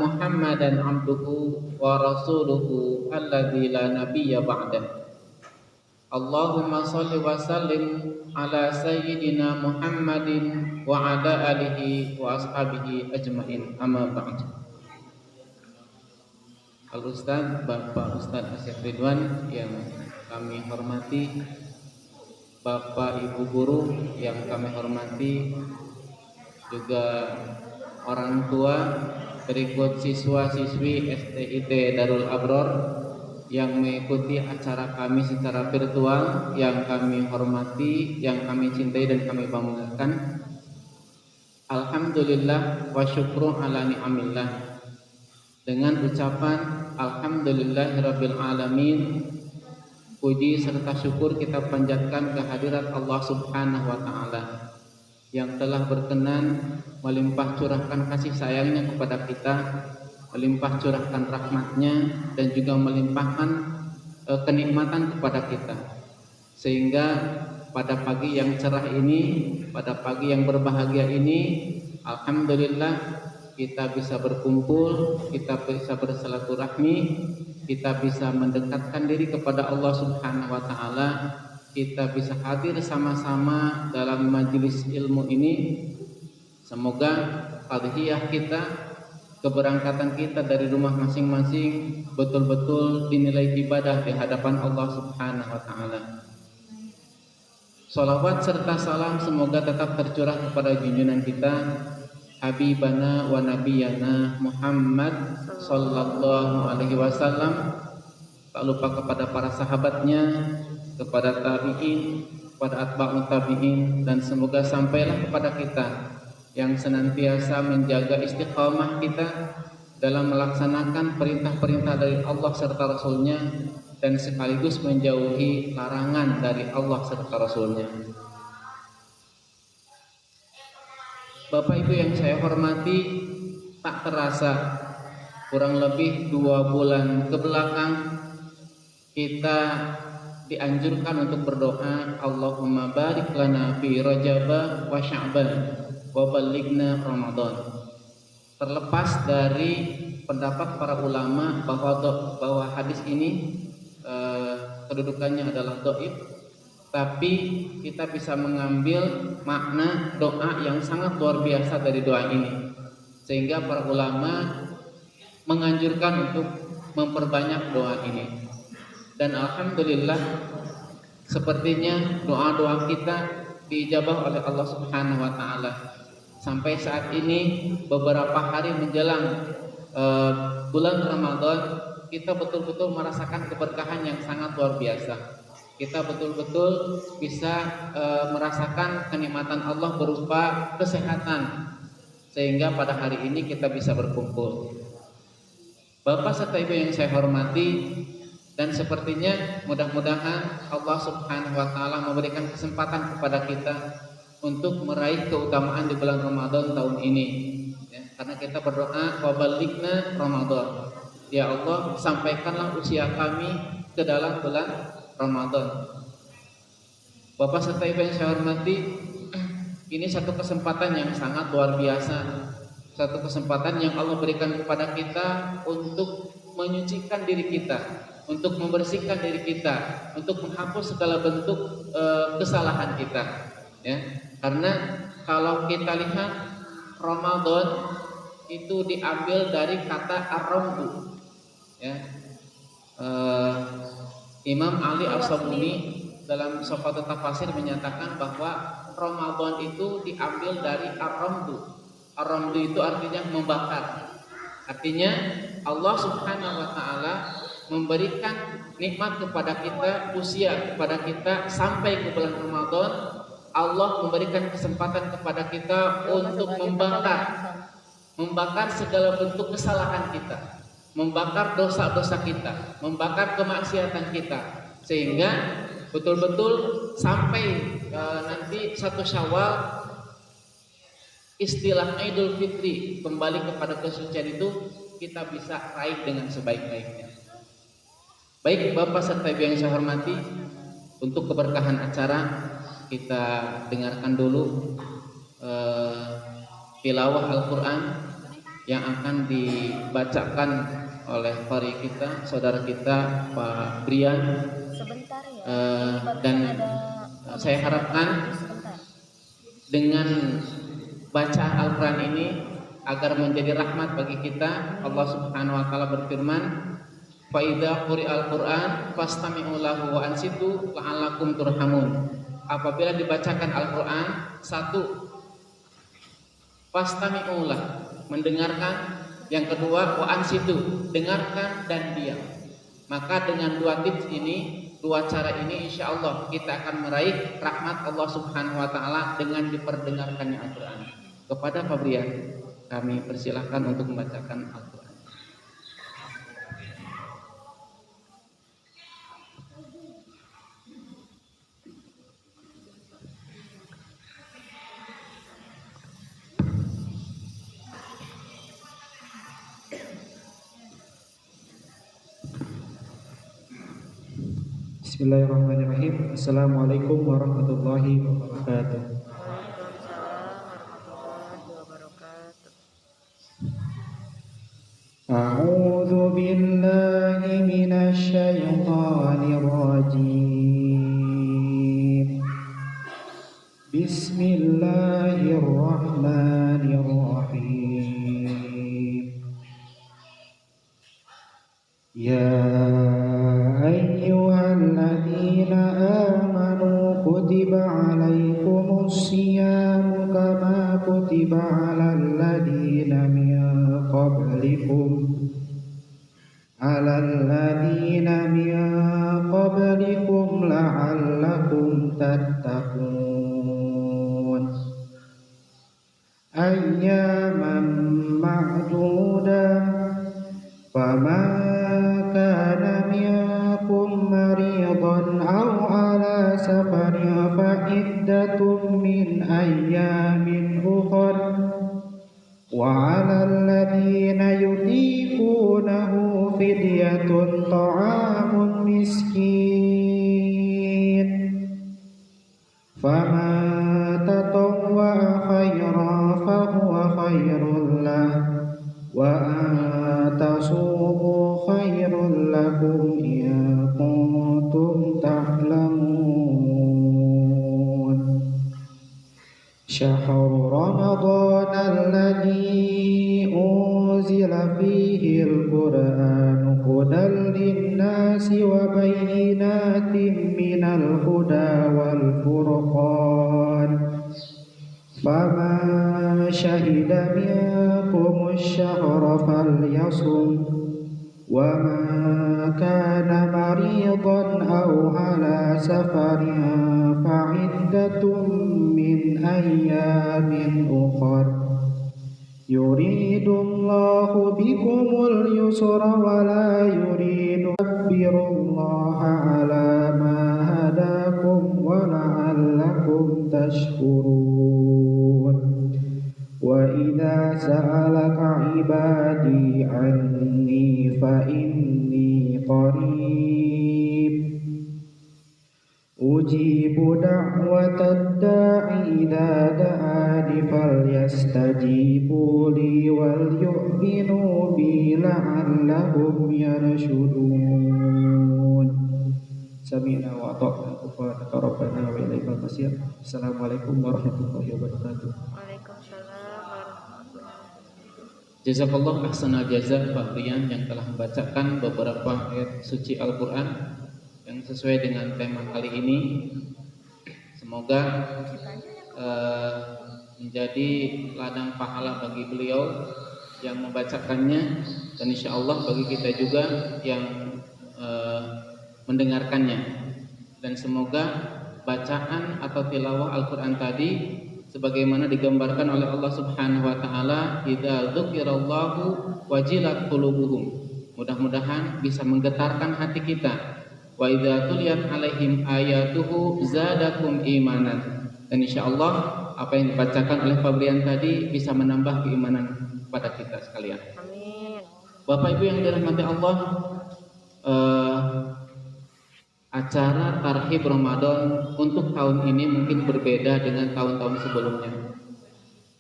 Muhammadan abduhu wa rasuluhu alladzi la nabiyya ba'dah. Allahumma salli wa sallim ala sayyidina Muhammadin wa ala alihi wa ashabihi ajmain. Amma ba'd. Al-Ustaz, Bapak Ustaz Asyaf Ridwan yang kami hormati, Bapak Ibu guru yang kami hormati, juga orang tua, berikut siswa-siswi STIT Darul Abror yang mengikuti acara kami secara virtual, yang kami hormati, yang kami cintai dan kami banggakan. Alhamdulillah wa syukru ala ni'amillah. Dengan ucapan alhamdulillahirabbil alamin, puji serta syukur kita panjatkan kehadirat Allah Subhanahu wa taala yang telah berkenan melimpah curahkan kasih sayangnya kepada kita, melimpah curahkan rahmatnya, dan juga melimpahkan kenikmatan kepada kita, sehingga pada pagi yang cerah ini, pada pagi yang berbahagia ini, alhamdulillah kita bisa berkumpul, kita bisa bersilaturahmi, kita bisa mendekatkan diri kepada Allah Subhanahu wa taala, kita bisa hadir sama-sama dalam majelis ilmu ini. Semoga fadhiyah kita, keberangkatan kita dari rumah masing-masing betul-betul dinilai ibadah di hadapan Allah Subhanahu wa taala. Salawat serta salam semoga tetap tercurah kepada junjungan kita Habibana wa Nabiyana Muhammad sallallahu alaihi wasallam, tak lupa kepada para sahabatnya, kepada tabi'in, kepada atba'ut tabi'in, dan semoga sampailah kepada kita yang senantiasa menjaga istiqamah kita dalam melaksanakan perintah-perintah dari Allah serta Rasulnya, dan sekaligus menjauhi larangan dari Allah serta Rasulnya. Bapak Ibu yang saya hormati, tak terasa kurang lebih 2 bulan ke belakang kita dianjurkan untuk berdoa, Allahumma barik lana fi Rajab wa Sya'ban wa ballighna Ramadan. Terlepas dari pendapat para ulama bahwa hadis ini kedudukannya adalah dhaif, tapi kita bisa mengambil makna doa yang sangat luar biasa dari doa ini, sehingga para ulama menganjurkan untuk memperbanyak doa ini. Dan alhamdulillah sepertinya doa-doa kita diijabah oleh Allah Subhanahu wa taala. Sampai saat ini beberapa hari menjelang bulan Ramadan, kita betul-betul merasakan keberkahan yang sangat luar biasa. Kita betul-betul bisa merasakan kenikmatan Allah berupa kesehatan, sehingga pada hari ini kita bisa berkumpul. Bapak serta Ibu yang saya hormati, dan sepertinya mudah-mudahan Allah Subhanahu wa taala memberikan kesempatan kepada kita untuk meraih keutamaan di bulan Ramadan tahun ini, ya, karena kita berdoa wa ballighna Ramadan. Ya Allah, sampaikanlah usia kami ke dalam bulan Ramadan. Bapak serta Ibu yang saya hormati, ini satu kesempatan yang sangat luar biasa, satu kesempatan yang Allah berikan kepada kita untuk menyucikan diri kita, untuk membersihkan diri kita, untuk menghapus segala bentuk kesalahan kita, ya. Karena kalau kita lihat Ramadan itu diambil dari kata ar-ramdu, ya. Imam Ali As-Sabuni dalam Syafatul Tafasir menyatakan bahwa Ramadan itu diambil dari ar-ramdu. Ar-ramdu itu artinya membakar. Artinya Allah Subhanahu wa taala memberikan nikmat kepada kita, usia kepada kita sampai ke bulan Ramadan. Allah memberikan kesempatan kepada kita untuk membakar segala bentuk kesalahan kita, membakar dosa-dosa kita, membakar kemaksiatan kita, sehingga betul-betul sampai nanti 1 Syawal, istilah Idul Fitri, kembali kepada kesucian itu kita bisa raih dengan sebaik-baiknya. Baik Bapak serta Ibu yang saya hormati, untuk keberkahan acara kita dengarkan dulu tilawah Al-Quran yang akan dibacakan oleh qari kita, saudara kita Pak Brian. Sebentar ya. Dan saya harapkan dengan bacaan Al-Quran ini agar menjadi rahmat bagi kita. Allah Subhanahu wa taala berfirman, "Fa idza quri'al Qur'an fastami'u lahu wa ansitu la'allakum turhamun." Apabila dibacakan Al-Quran, satu, fastami'u lah, mendengarkan. Yang kedua, wa ansitu, dengarkan dan diam. Maka dengan dua tips ini, dua cara ini, insya Allah kita akan meraih rahmat Allah Subhanahu wa taala dengan diperdengarkannya Al-Quran. Kepada Pak Brian, kami persilahkan untuk membacakan Al-Quran. Bismillahirrahmanirrahim. Assalamualaikum warahmatullahi wabarakatuh. A'udzu billahi minasy syaithanir rajim. Bismillahirrahmanirrahim. Ya ayyuhalladzina amanu kutiba alaikumus syiyamu kama kutiba alal ladzina min qablikum la'allakum tattaqun. Ayyaman ma'dudah, faman kana minkum maridan aw ala safarin fa iddatun min ayyamin ukhra wa 'alal ladzina yutiqunahu fidyatun ta'amun miskin faman tatawwa'a khairan fahuwa khairul lahu wa antasumu khairul lakum in kuntum ta'lamun. Syahrul Ramadan alladzi unzila fihi al-Qur'an hudan lin-nasi wa bayyinatin minal huda wal furqan. Faman syahida minkumus syahra falyasum wa man kana maridan aw ala safarin fa iddatun min ayyamin ukhra yuridullahu bikumul yusra wa la yuridu birullaha ala ma hadakum wa la'allakum tashkurun. Wa idza sa'alaka ibadi anni fa inni qarib ujibu da'watad da'i idza da'ani falyastajibu li wal yu'minu bi la'allahum yarshudun. Sami'na wa ata'na ghufranaka rabbana wa ilaikal masir. Assalamualaikum warahmatullahi wabarakatuh. Waalaikumsalam warahmatullahi. Jazakallah ahsanal jazaa Pak Brian yang telah membacakan beberapa ayat suci Al-Quran yang sesuai dengan tema kali ini. Semoga menjadi ladang pahala bagi beliau yang membacakannya, dan insya Allah bagi kita juga yang mendengarkannya. Dan semoga bacaan atau tilawah Al-Quran tadi sebagaimana digambarkan oleh Allah Subhanahu wa taala, idza dzukirallahu wajilat qulubuhum. Mudah-mudahan bisa menggetarkan hati kita. Wa idza tuliyat alaihim ayatuhu zadakum imanan. Dan insyaallah apa yang dibacakan oleh Pak Brian tadi bisa menambah keimanan pada kita sekalian. Amin. Bapak Ibu yang dirahmati Allah, acara Tarhib Ramadan untuk tahun ini mungkin berbeda dengan tahun-tahun sebelumnya.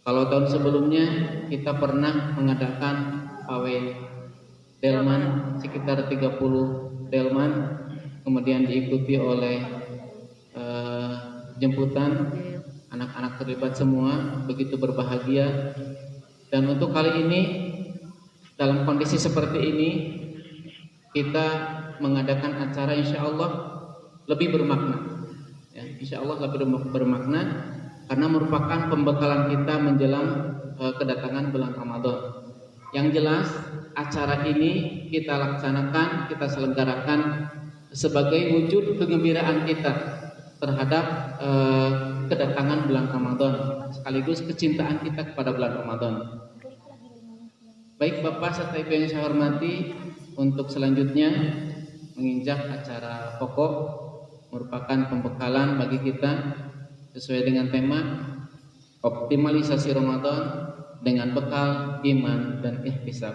Kalau tahun sebelumnya kita pernah mengadakan pawai delman sekitar 30 delman, kemudian diikuti oleh jemputan, anak-anak terlibat semua, begitu berbahagia. Dan untuk kali ini dalam kondisi seperti ini kita mengadakan acara insya Allah lebih bermakna, ya, insya Allah lebih bermakna karena merupakan pembekalan kita menjelang kedatangan bulan Ramadan. Yang jelas acara ini kita laksanakan, kita selenggarakan sebagai wujud kegembiraan kita terhadap kedatangan bulan Ramadan, sekaligus kecintaan kita kepada bulan Ramadan. Baik Bapak serta Ibu yang saya hormati, untuk selanjutnya menginjak acara pokok merupakan pembekalan bagi kita sesuai dengan tema optimalisasi Ramadan dengan bekal iman dan ihtisab.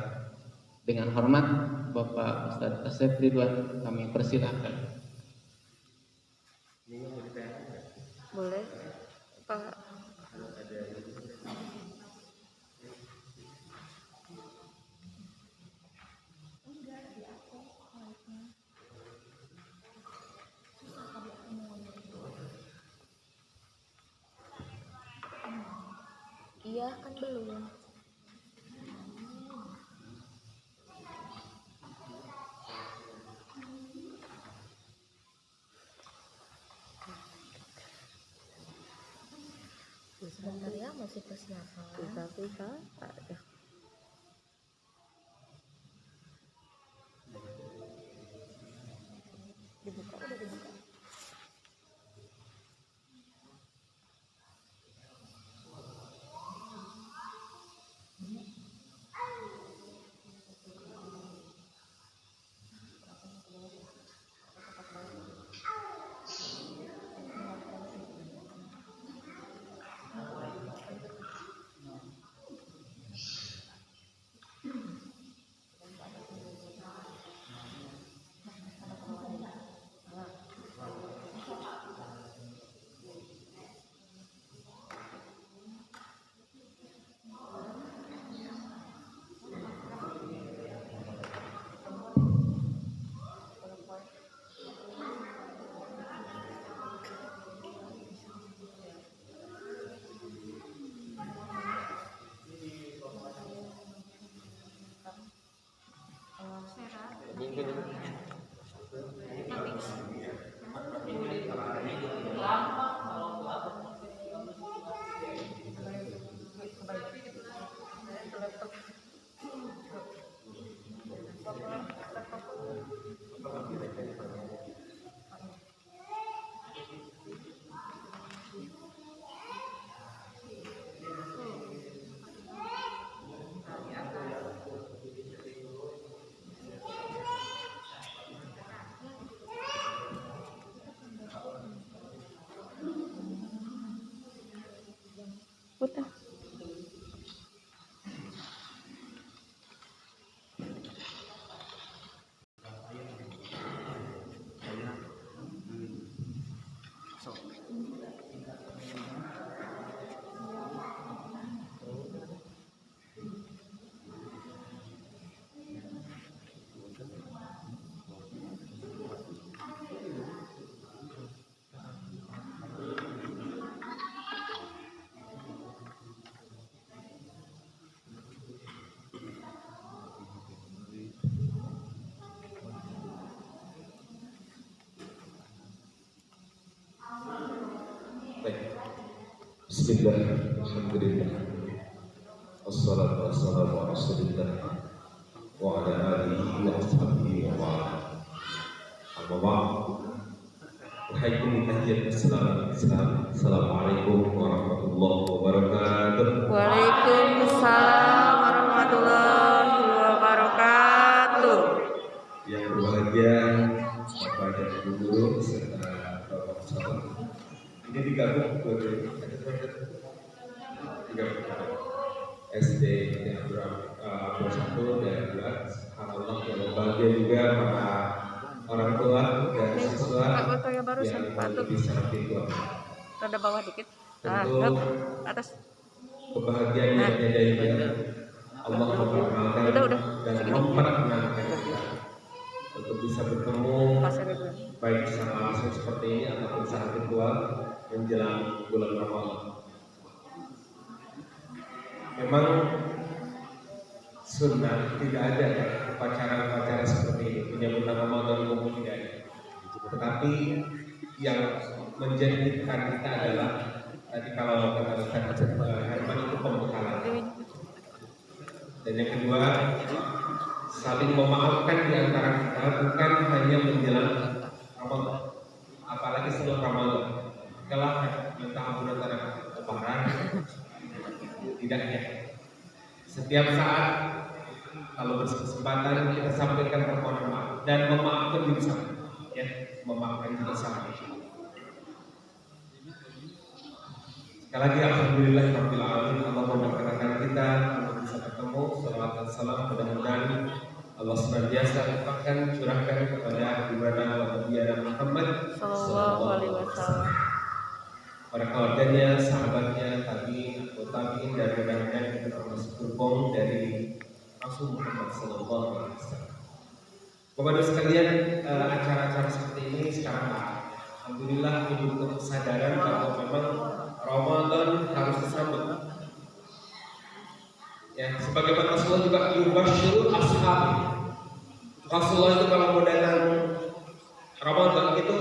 Dengan hormat Bapak Ustadz Asep Ridwan, kami persilahkan. Boleh Pak. Iya kan belum. Sebentar ya, masih persiapan. Bisa ada. Dibuka, udah dibuka. Putar. Bismillah, alhamdulillah, wassalatu wassalamu ala rasulillah wa ala alihi wa ashabihi wa ba'd. Amma ba'd. Wahaikum tahiyat Islam. Assalamualaikum warahmatullahi wabarakatuh. Waalaikumsalam warahmatullahi wabarakatuh. Yang berbahagia Bapak dan Ibu guru serta Bapak pesawat. Ini digabung SD yang berapa 1 dan 2. Subhanallah, yang berbahagia juga para orang tua dan siswa yang lebih sangat tua. Rada bawah dikit. Tentu Atas. kebahagiaan yang ada dia. Allah memperkenalkan dan memperkenalkan kita untuk bisa bertemu baik secara langsung seperti ini ataupun secara virtual menjelang bulan Ramadan. Memang sunnah tidak ada ya upacara-upacara seperti ini, penyambutan Ramadan umum tidak ada. Tetapi yang menjadikan kita adalah tadi kalau kata Ustaz Herman itu pembekalan. Dan yang kedua, saling memaafkan di antara kita bukan hanya menjelang Ramadan, apalagi sebelum Ramadan. Kalau minta ampun antara lebaran, tidaknya. Setiap saat kalau berkesempatan kita sampaikan permohonan maaf dan memaafkan diri sama, ya, memaafkan diri sama. Sekali lagi alhamdulillah rabbil alamin, Allah memperkenalkan kita untuk bisa ketemu. Salawat dan salam mudah-mudahan Allah senantiasa limpahkan curahkan kepada ibunda Nabi Muhammad sallallahu alaihi wasallam, para keluarganya, sahabatnya, tabi'in, tabi'in dan mudah-mudahan kita termasuk gerbong dari Rasul Muhammad sallallahu alaihi wasallam. Kepada sekalian, acara-acara seperti ini sekarang alhamdulillah ini untuk kesadaran bahwa memang Ramadan harus disambut. Ya, sebagaimana Rasulullah juga yubasyirul ashabi. Rasulullah itu kalau mau datang Ramadan itu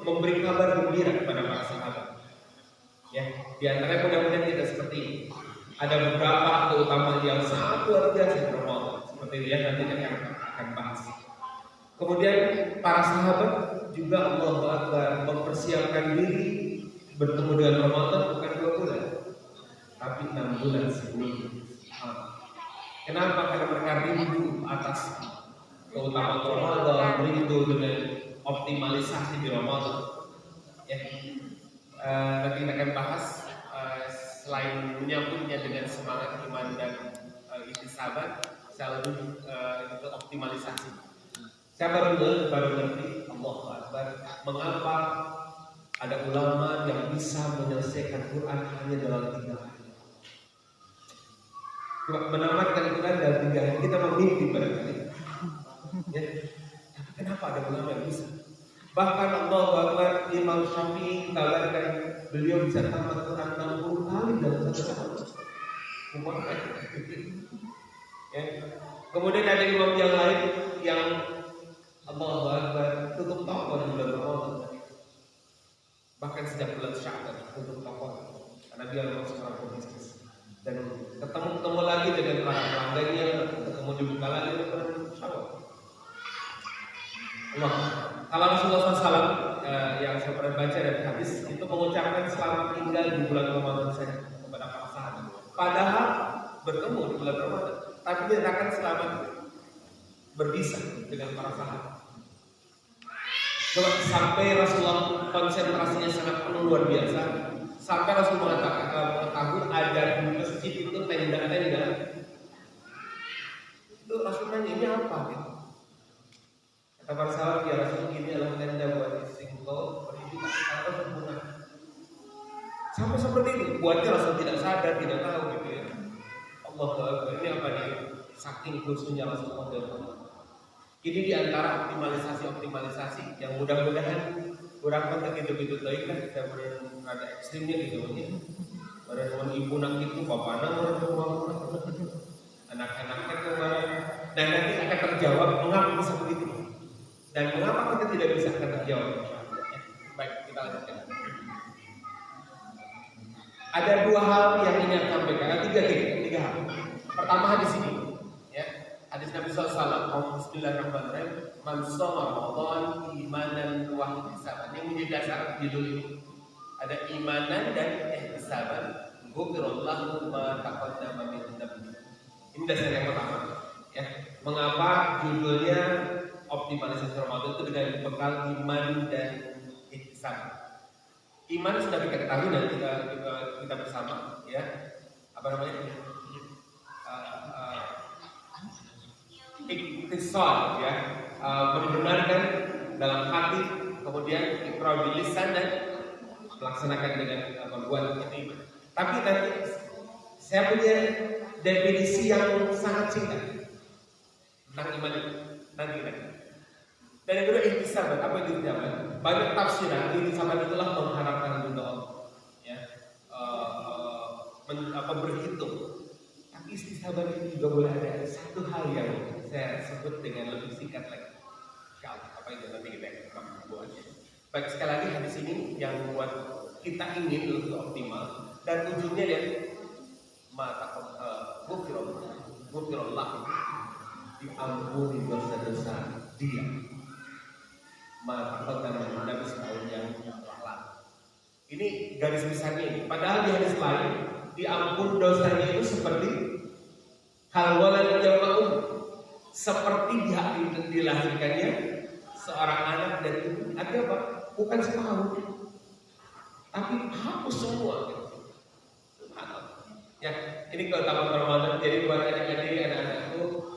memberi kabar gembira kepada para sahabat. Ya, di antaranya mudah-mudahan tidak seperti ini. Ada beberapa keutamaan yang sangat luar biasa di Ramadan. Seperti itu ya, nanti akan bahas. Kemudian para sahabat juga Allahu Akbar mempersiapkan diri bertemu dengan Ramadan bukan 2 bulan, tapi 6 bulan sebelum. Kenapa? Karena mereka rindu atas keutamaan Ramadan, rindu dengan optimalisasi di Ramadan. Ya, nanti kita akan bahas selain menyambutnya dengan semangat iman dan ihtisaban, saya lebih itu optimalisasi. Saya baru ngerti Allahu Akbar mengapa ada ulama yang bisa menyelesaikan Quran hanya dalam 3 hari. Menamatkan Quran dalam 3 hari, kita memimpi barangkali. Ya. Tapi kenapa ada ulama yang bisa? Bahkan Allahu Akbar, Imam Syafi'i kabarkan beliau bisa tamat Quran 60 kali dalam 1 tahun. Ya. Kemudian ada imam yang lain yang Allahu Akbar tutup toko di bulan Ramadan. Bahkan sejak bulan Syawal tutup toko karena dia memang seorang pebisnis dan ketemu lagi dengan para pelanggannya, ketemu dibuka lagi di bulan Syawal. Allah, kalau Rasulullah SAW yang saya pernah baca dari hadis itu mengucapkan selamat tinggal di bulan Ramadan saja kepada para sahabat. Padahal bertemu di bulan Ramadan, tapi dia akan selamat berpisah dengan para sahabat. Sampai Rasulullah konsentrasinya sangat penuh luar biasa. Sampai Rasul mengetahui ada di masjid itu tenda-tenda. Itu Rasul nanya ini apa? Gitu. Kata para sahabat, ya Rasul ini adalah tenda buat singkong berhidup atau berbunga. Sampai seperti itu. Buatnya Rasul tidak sadar, tidak tahu gitu ya. Allah ini apa nih? Saking khususnya Rasulullah SAW. Ini diantara optimalisasi yang mudah-mudahan kurang penting itu lagi kan kita berada ekstrimnya gitu ya. Orang ibu nak itu bapak nak orang anak-anaknya kemarin dan nanti akan terjawab mengapa bisa begitu dan mengapa kita tidak bisa akan terjawab. Baik, kita lanjutkan. Ada 2 hal yang ingin saya sampaikan, 3 hal. Pertama hadis ini. Hadis Nabi SAW, Bismillahirrahmanirrahim, Man shoma Ramadan imanan wa ihtisaban. Yang menjadi dasar judul ini ada imanan dan ihtisaban. Ghufirallahu ma taqaddama min dhanbi. Ini dasar yang pertama. Ya, mengapa judulnya optimalisasi Ramadan itu dengan bekal iman dan ihtisaban. Iman sudah kita ketahui dan kita bersama, ya. Apa namanya? Iktisad, ya, membenarkan dalam hati, kemudian iqrar bil lisan dan melaksanakan dengan berbuat itu. Tapi nanti Saya punya definisi yang sangat singkat tentang iman itu. Nanti. Dan yang kedua ihtisaban. Apa itu ihtisaban? Banyak tafsiran ihtisaban itulah mengharapkan ridho Allah. Ya, berhitung. Tapi ihtisaban itu juga boleh ada satu hal yang saya sebut dengan lebih singkat lagi. Apa itu nanti kita buat. Baik, sekali lagi hadis ini yang membuat kita ingin lebih optimal dan ujungnya lihat Gufirullah diampuni dosa-dosa dia dan Nabi setahun yang lalu. Ini garis besarnya ini. Padahal di hadis lain diampun dosanya itu seperti halwalan jamaah, seperti dilahirkannya seorang anak dari ibu. Artinya apa? Bukan separuh, tapi hapus semua. Ya, ini keutamaan Ramadan. Jadi buat adik-adik, anak-anakku,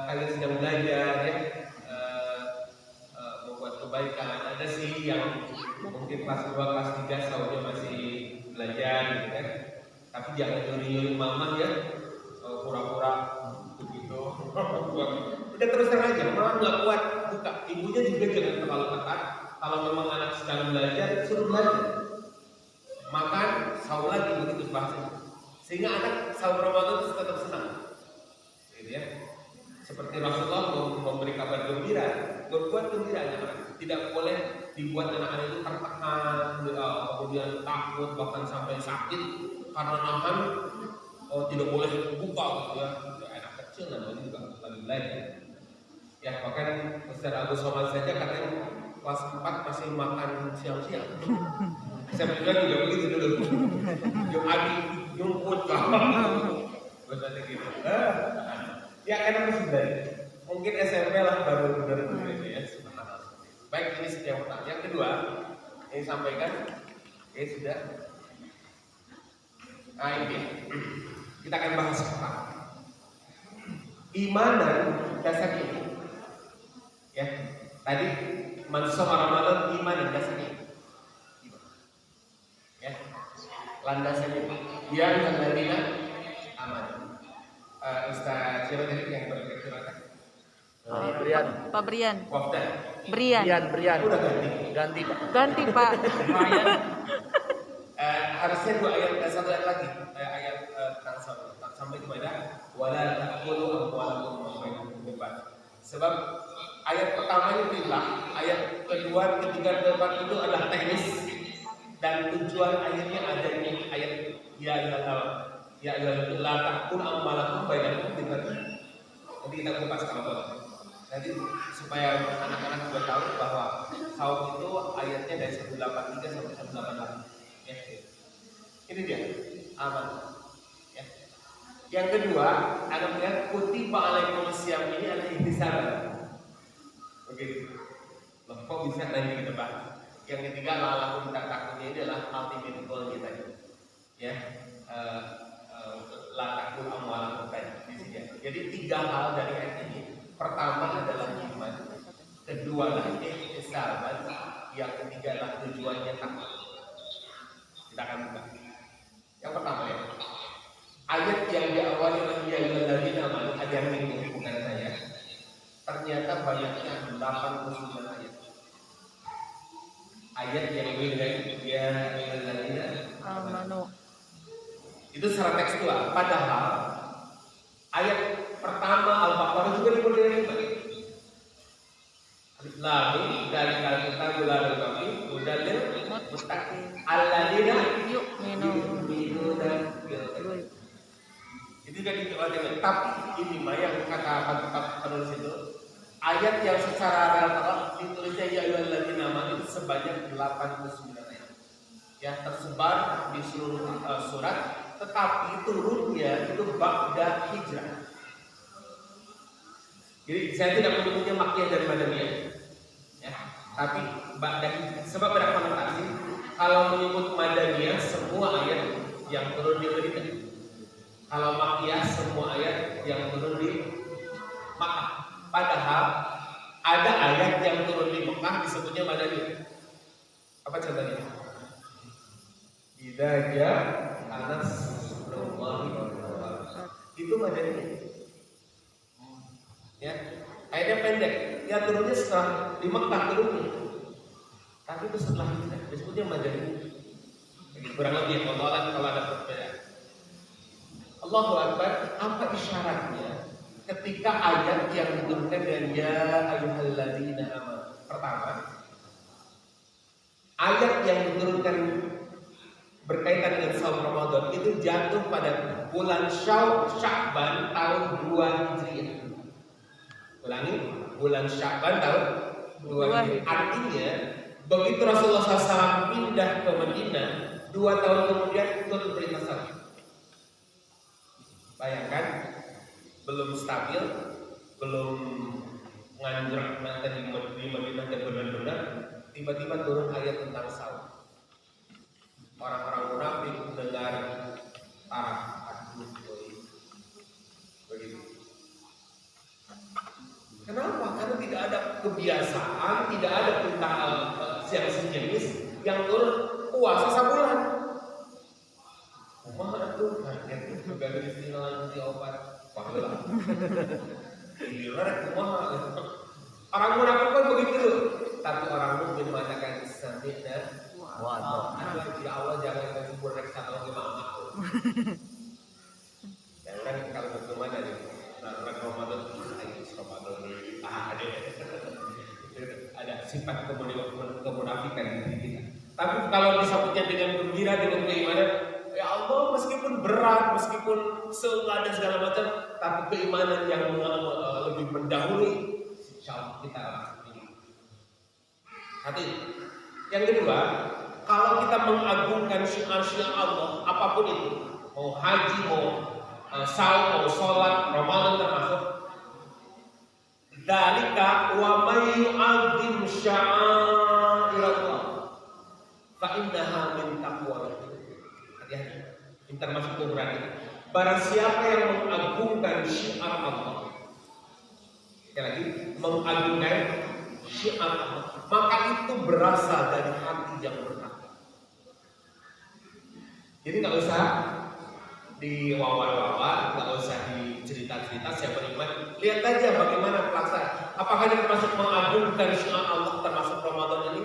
kalian sedang belajar ya, membuat kebaikan. Ada sih yang mungkin kelas 2, kelas 3 sahurnya masih belajar gitu kan. Tapi jangan nyuri-nyuri mama ya, pura-pura begitu. Udah terus terang aja, mama nggak kuat buka. Ibunya juga jangan terlalu ketat. Kalau memang anak sedang belajar, suruh belajar. Makan, sahur lagi begitu bahasanya. Sehingga anak sahur Ramadan itu tetap senang, gitu ya. Seperti Rasulullah memberi kabar gembira, berbuat gembira anak. Tidak boleh dibuat anak-anak itu tertekan, kemudian takut bahkan sampai sakit karena nahan. Tidak boleh buka, gitu ya. Anak kecil namanya juga lagi belajar. Ya bahkan Ustaz Agus Somad saja katanya kelas 4 masih makan siang-siang. Saya bilang juga begitu dulu. Yung adi, yung putra. Bahasa gitu. Ya karena masih dari. Mungkin SMP lah baru benar-benar ya. Baik, ini yang pertama. Yang kedua, ini sampaikan. Ya sudah. Nah ini kita akan bahas sekarang. Iman dan dasar ini. Ya, tadi mansum Ramadan iman dan dasarnya. Ya, landasannya. Ya, alladzina amanu. Ustaz siapa tadi yang berkata? Brian. Pak Brian. Wafdan. Brian. Udah ganti. Ganti Pak. Harusnya 2 ayat, 1 ayat lagi. Ayat sampai kepada wala taqulu amwalakum bainakum bil batil. Sebab ayat pertamanya perintah, ayat kedua, ketiga, keempat itu adalah teknis dan tujuan akhirnya ada ini ayat ya la taqulu amwalakum bainakum bil batil. Nanti kita kupas kalau nanti supaya anak-anak juga tahu bahwa saum itu ayatnya dari 183 sampai 188. Ya. Ini dia aman. Ya. Yang kedua, anak melihat kutiba alaikumusiyam ini adalah ihtisaban. Begitu. Loh, kok bisa nanti kita bahas. Yang ketiga lalakum tak takutnya ini adalah ultimate goal kita. Ya. La takul amwalakum di sini. Jadi 3 hal dari ayat ini. Pertama adalah iman, kedua adalah ihtisaban, yang ketiga adalah tujuannya takwa. Kita akan buka. Yang pertama ya, ayat yang diawali oleh ya ayyuhalladzina amanu, ada yang bingung bukan saya. Ternyata banyaknya 89 ayat. Ayat yang dengan ya ayyuhalladzina amanu. Itu secara tekstual. Padahal ayat pertama Al-Baqarah juga dimulai dari iman. Lalu dari kita gula kami udah mustaqim. Alladzina yu'minuna bil ghaib. Itu kan dengan tapi ini mah yang kata penulis itu ayat yang secara rata ditulisnya ya ayyuhalladzina amanu itu sebanyak 89 ayat. Ya tersebar di seluruh surat, tetapi turunnya itu ba'da hijrah. Jadi saya tidak menyebutnya makkiyah dan madaniyah, ya. Tapi ba'da hijrah. Sebab ada konotasi kalau menyebut madaniyah semua ayat yang turun di Madinah. Kalau makkiyah semua ayat yang turun di Makkah. Padahal ada ayat yang turun di Makkah disebutnya madaniyah. Apa contohnya? Idza jaa nasrullahi itu Madaniyah. Ya, ayatnya pendek. Ya turunnya setelah di Mekah turunnya. Tapi itu setelah hijrah, disebutnya Madaniyah. Jadi kurang lebih Allah kalau ada perbedaan. Allahu Akbar, apa isyaratnya ketika ayat yang diturunkan dengan ya ayyuhalladzina amanu? Pertama, ayat yang diturunkan berkaitan dengan saum Ramadan itu jatuh pada bulan Sya'ban tahun 2 Hijriah. Ulangi, bulan Sya'ban tahun 2 Hijriah. Artinya, begitu Rasulullah SAW pindah ke Madinah, 2 tahun kemudian turun perintah saum. Bayangkan, belum stabil, belum nganjrak nanti di Madinah dan benar-benar tiba-tiba turun ayat tentang saum. Orang-orang munafik mendengar begitu. Kenapa? Karena tidak ada kebiasaan, tidak ada perintah yang sejenis yang turun puasa sebulan. Kumaha tuh? Itu juga ada istilah di obat pahala. Ini rek kumaha. Orang munafik pun begitu. Tapi orang mukmin mengatakan sami'na wa ya Allah jangan kasih burek sama mama aku. Dan kan kalau berteman dari Ramadan ada sifat kemunafikan di diri kita. Tapi kalau disebutnya dengan gembira, dengan keimanan, ya Allah meskipun berat, meskipun ada segala macam, tapi keimanan yang lebih mendahului, insya Allah kita lakukan. Hati. Yang kedua, kalau kita mengagungkan syiar-syiar Allah, apapun itu, mau haji, mau saum, mau sholat, Ramadan termasuk, dzalika wa may yu'azzim sya'airallah fa innaha min taqwal. Hati-hati. Ini termasuk ukuran. Barang siapa yang mengagungkan syiar Allah, sekali lagi, mengagungkan syiar Allah, maka itu berasal dari hati yang bertakwa. Jadi nggak usah diwawar-wawar, nggak usah dicerita-cerita siapa beriman. Lihat aja bagaimana pelaksanaan. Apakah ini termasuk mengagungkan syiar Allah termasuk Ramadan ini?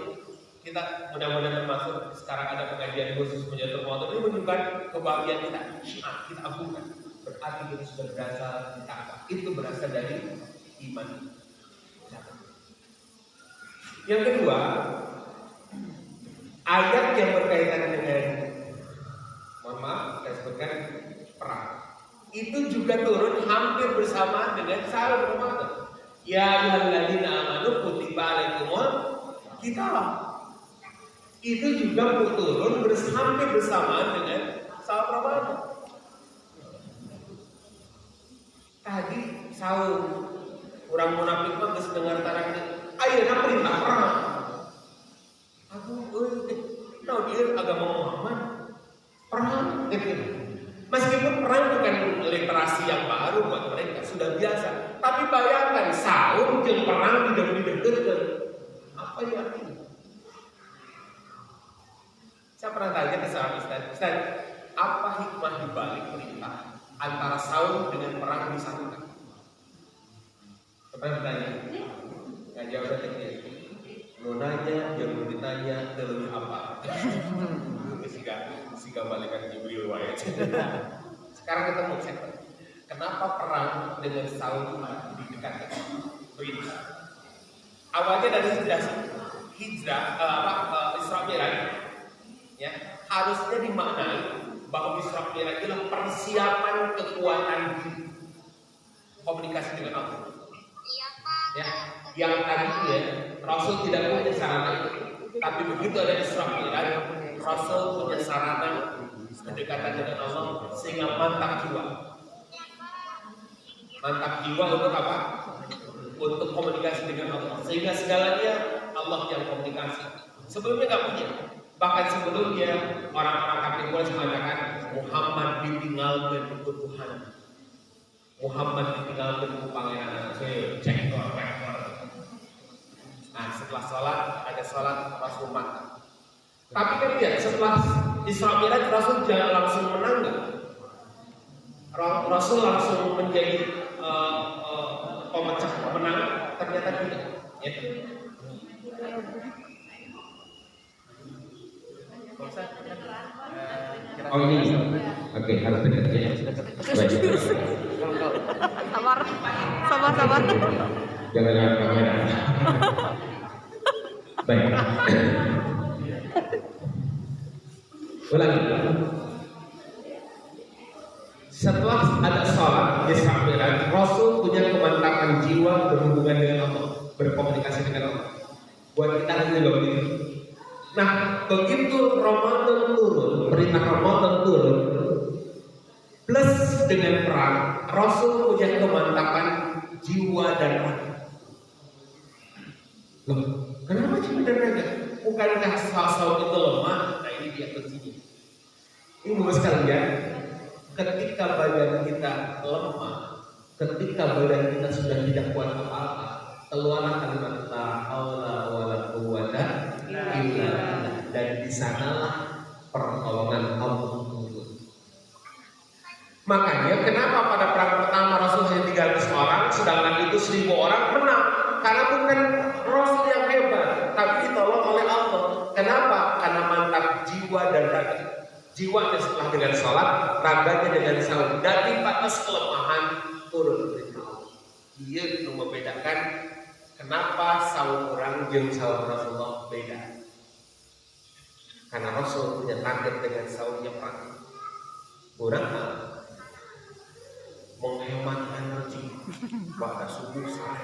Kita mudah-mudahan termasuk. Sekarang ada pengajian khusus menjadi Ramadan ini menunjukkan kebahagiaan kita. Syiar kita agungkan. Berarti itu sudah berasal dari takwa. Itu berasal dari iman. Yang kedua, ayat yang berkaitan dengan, mohon maaf, saya sebutkan perang. Itu juga turun hampir bersamaan dengan saum Ramadan. Ya ayyuhalladzina amanu kutiba alaikumul qital. Itu juga turun hampir bersamaan dengan saum Ramadan. Tadi saum orang munafik mah geus dengar tarangna ayeuna perintah perang. Aku tahu dia agama Muhammad perang gitu. Meskipun perang bukan literasi yang baru buat mereka, sudah biasa. Tapi bayangkan saum jeung perang tidak didekatkan. Apa yang artinya? Saya pernah tanya ke seorang Ustaz, apa hikmah dibalik perintah antara saum dengan perang disatukan? Pernah bertanya? Nggak jawab tadi. Lo nanya, jangan ditanya, lebih apa? Siga balikan Jibril wae. Sekarang ketemu sektor. Kenapa perang dengan saum didekatkan? Perintah. Awalnya dari hijrah, Isra Mi'raj, ya, harusnya dimaknai bahwa Isra Mi'raj adalah persiapan kekuatan komunikasi dengan Allah. Ya, yang tadinya Rasul tidak punya sarana itu, tapi begitu ada Isra Mi'raj, Rasul punya sarana kedekatan dengan Allah sehingga mantap jiwa. Mantap jiwa untuk apa? Untuk komunikasi dengan Allah. Sehingga segalanya Allah yang komunikasi. Sebelumnya nggak punya. Bahkan sebelumnya orang-orang kafir Quraisy mengatakan Muhammad ditinggalkan ke Tuhan. Muhammad ditinggalkan ke pangeran. Cekor, rekor. Nah, setelah sholat ada sholat Rasul mantap. Tapi kan lihat setelah Isra Mi'raj Rasul jangan langsung menang. Rasul langsung menjadi pemecah kemenangan? Ternyata tidak. Ya. Oh ini, oke, harus benar ya. Baik. Sabar. Jangan lewat kamera. Baik. Ulangi. Setelah ada sholat disampaikan, Rasul punya kemantapan jiwa berhubungan dengan Allah, berkomunikasi dengan Allah. Buat kita ini loh gitu. Nah, begitu Ramadan turun, perintah Ramadan turun, plus dengan perang, Rasul punya kemantapan jiwa dan raga. Loh, kenapa jiwa dan raga? Bukankah saat itu lemah? Nah ini dia kuncinya. Ini bukan sekalian, ketika badan kita lemah, ketika badan kita sudah tidak kuat apa-apa, keluarlah kalimat la haula wala quwwata illa billah, dan di sanalah pertolongan Allah turun. Makanya kenapa pada perang pertama Rasul hanya 300 orang, sedangkan itu 1000 orang menang? Karena bukan Rasul yang hebat, tapi ditolong oleh Allah. Kenapa? Karena mantap jiwa dan raga. Jiwanya setelah dengan sholat, raganya dengan saum. Dari batas kelemahan turun perintah Allah. Dia itu membedakan kenapa saum orang jeung saum Rasulullah beda. Karena Rasul punya target dengan saumnya perang. Orang menghemat energi pada subuh sore.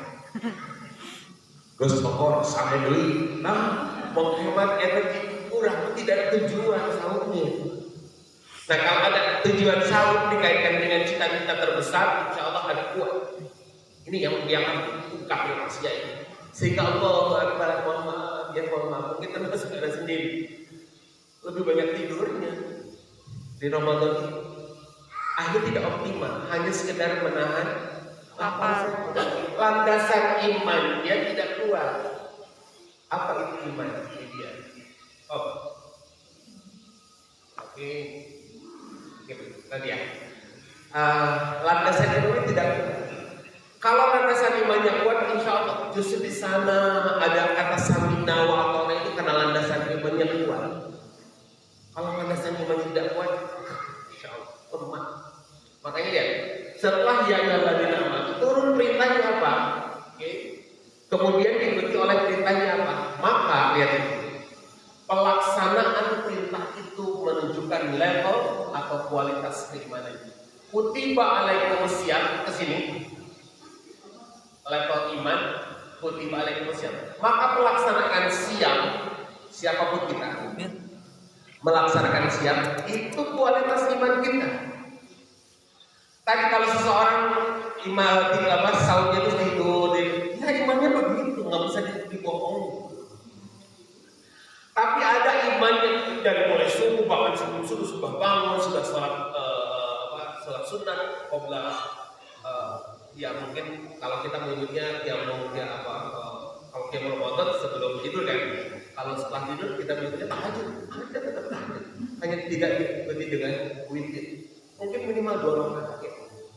Gus pokok sampai deui. Nah, menghemat energi kurang tidak ada tujuan saumnya. Nah, kalau ada tujuan saum dikaitkan dengan cita-cita terbesar, insya Allah ada kuat. Ini yang ungkap rahasia ini. Sehingga Allah Akbar, mohon maaf, mungkin termasuk ada sendiri. Lebih banyak tidurnya di Ramadan ini. Akhirnya tidak optimal, hanya sekedar menahan lapar. Landasan imannya tidak kuat. Apa itu iman? Ini dia. Oke, tadi ya. Landasan imannya tidak kuat. Kalau landasan imannya kuat, insya Allah justru di sana ada kata samina wa atona itu karena landasan imannya kuat. Kalau landasan imannya tidak kuat, insya Allah lemah. Makanya ya, setelah ya ayyuhalladzina amanu turun perintahnya apa? Oke. Kemudian diikuti oleh perintahnya apa? Maka lihat ini. Pelaksanaan perintah itu menunjukkan level atau kualitas keimanan. Kutiba alaikumusiyam ke sini. Level iman, kutiba alaikumusiyam. Maka pelaksanaan siam, siapapun kita, melaksanakan siam itu kualitas iman kita. Tadi kalau seseorang iman tidak saumnya itu tidur, ya imannya begitu, nggak bisa dibohongi. Tapi ada iman yang dari mulai subuh bahkan sebelum subuh sudah bangun, sudah sholat sunat, qobla ya mungkin kalau kita menyebutnya qiyamul kalau qiyamul Ramadan sebelum tidur kan. Kalau setelah tidur kita menyebutnya tahajud. Ada tetap tahajud. Hanya tidak diikuti dengan witir. Mungkin minimal 2 rakaat.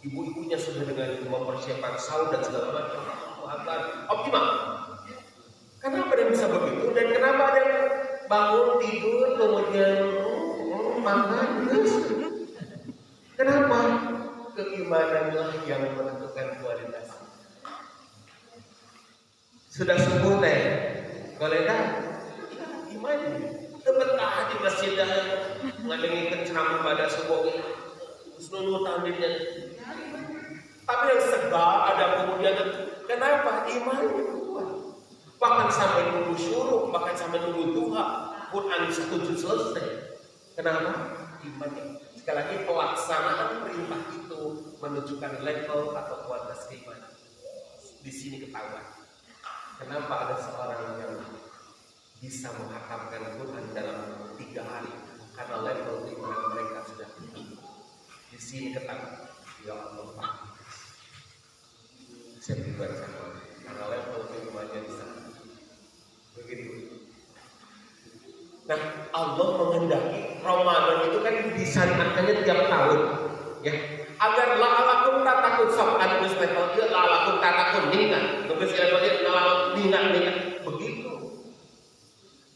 Ibu-ibunya sudah dengan mempersiapkan sahur dan segala macam agar optimal. Kenapa ada bisa begitu dan kenapa ada yang bangun tidur kemudian makan terus? Kenapa? Keimananlah yang menentukan kualitas. Sudah subuh teh, goleka iman. Betah di masjid ngadengin ceramah pada subuh ini. Seluruh tampilnya. Tapi yang segar ada kemudian kenapa imannya kuat? Bahkan sampai nunggu syuruk, bahkan sampai nunggu duha, Quran 1 juz selesai. Kenapa? Imannya. Sekali lagi pelaksanaan perintah itu menunjukkan level atau kualitas keimanan. Di sini ketahuan. Kenapa ada seorang yang bisa menghatamkan Quran dalam 3 hari? Karena level keimanan mereka sudah tinggi. Di sini ketahuan. Ya Allah Pak. Saya pribadi sama. Karena level keimanannya di sana. Begitu. Nah, Allah menghendaki Ramadan itu kan disyariatkannya tiap tahun, ya. Agar la'alakum tatakun sab'an muslimat dia la'alakum tatakun ningan. Tugas dia la'alakum ningan. Begitu.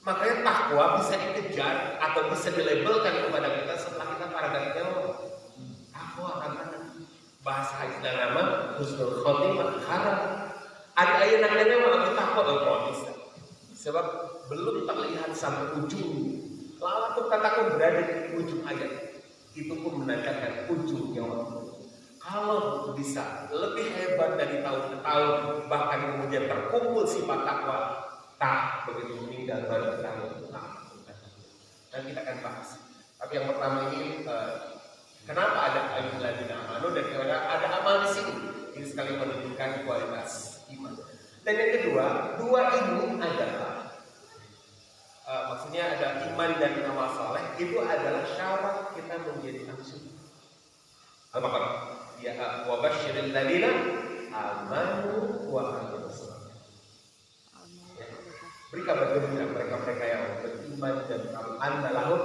Makanya takwa bisa dikejar atau bisa dilabelkan kepada kita setelah kita para gantinya takwa akan ada. Bahasa Islam nama husnul khotimah haram. Ada ayat namanya mau takwa atau bisa. Sebab belum terlihat sampai ujung. La'alakum tatakun berada di ujung ayat. Itu pun menandakan ujungnya waktu. Kalau bisa lebih hebat dari tahun ke tahun, bahkan kemudian terkumpul sifat takwa, tak begitu meninggal baru kita dan kita akan bahas. Tapi yang pertama ini, kenapa ada ayyuhalladzina amanu dan kenapa ada amal di sini? Ini sekali menunjukkan kualitas iman. Dan yang kedua, dua ini adalah maksudnya ada iman dan amal saleh itu adalah syarat kita menjadi manusia. Al-Baqarah. Ya wa basyiril ladzina amanu wa amilus shalihat. Beri kabar gembira mereka yang beriman dan amal lahum.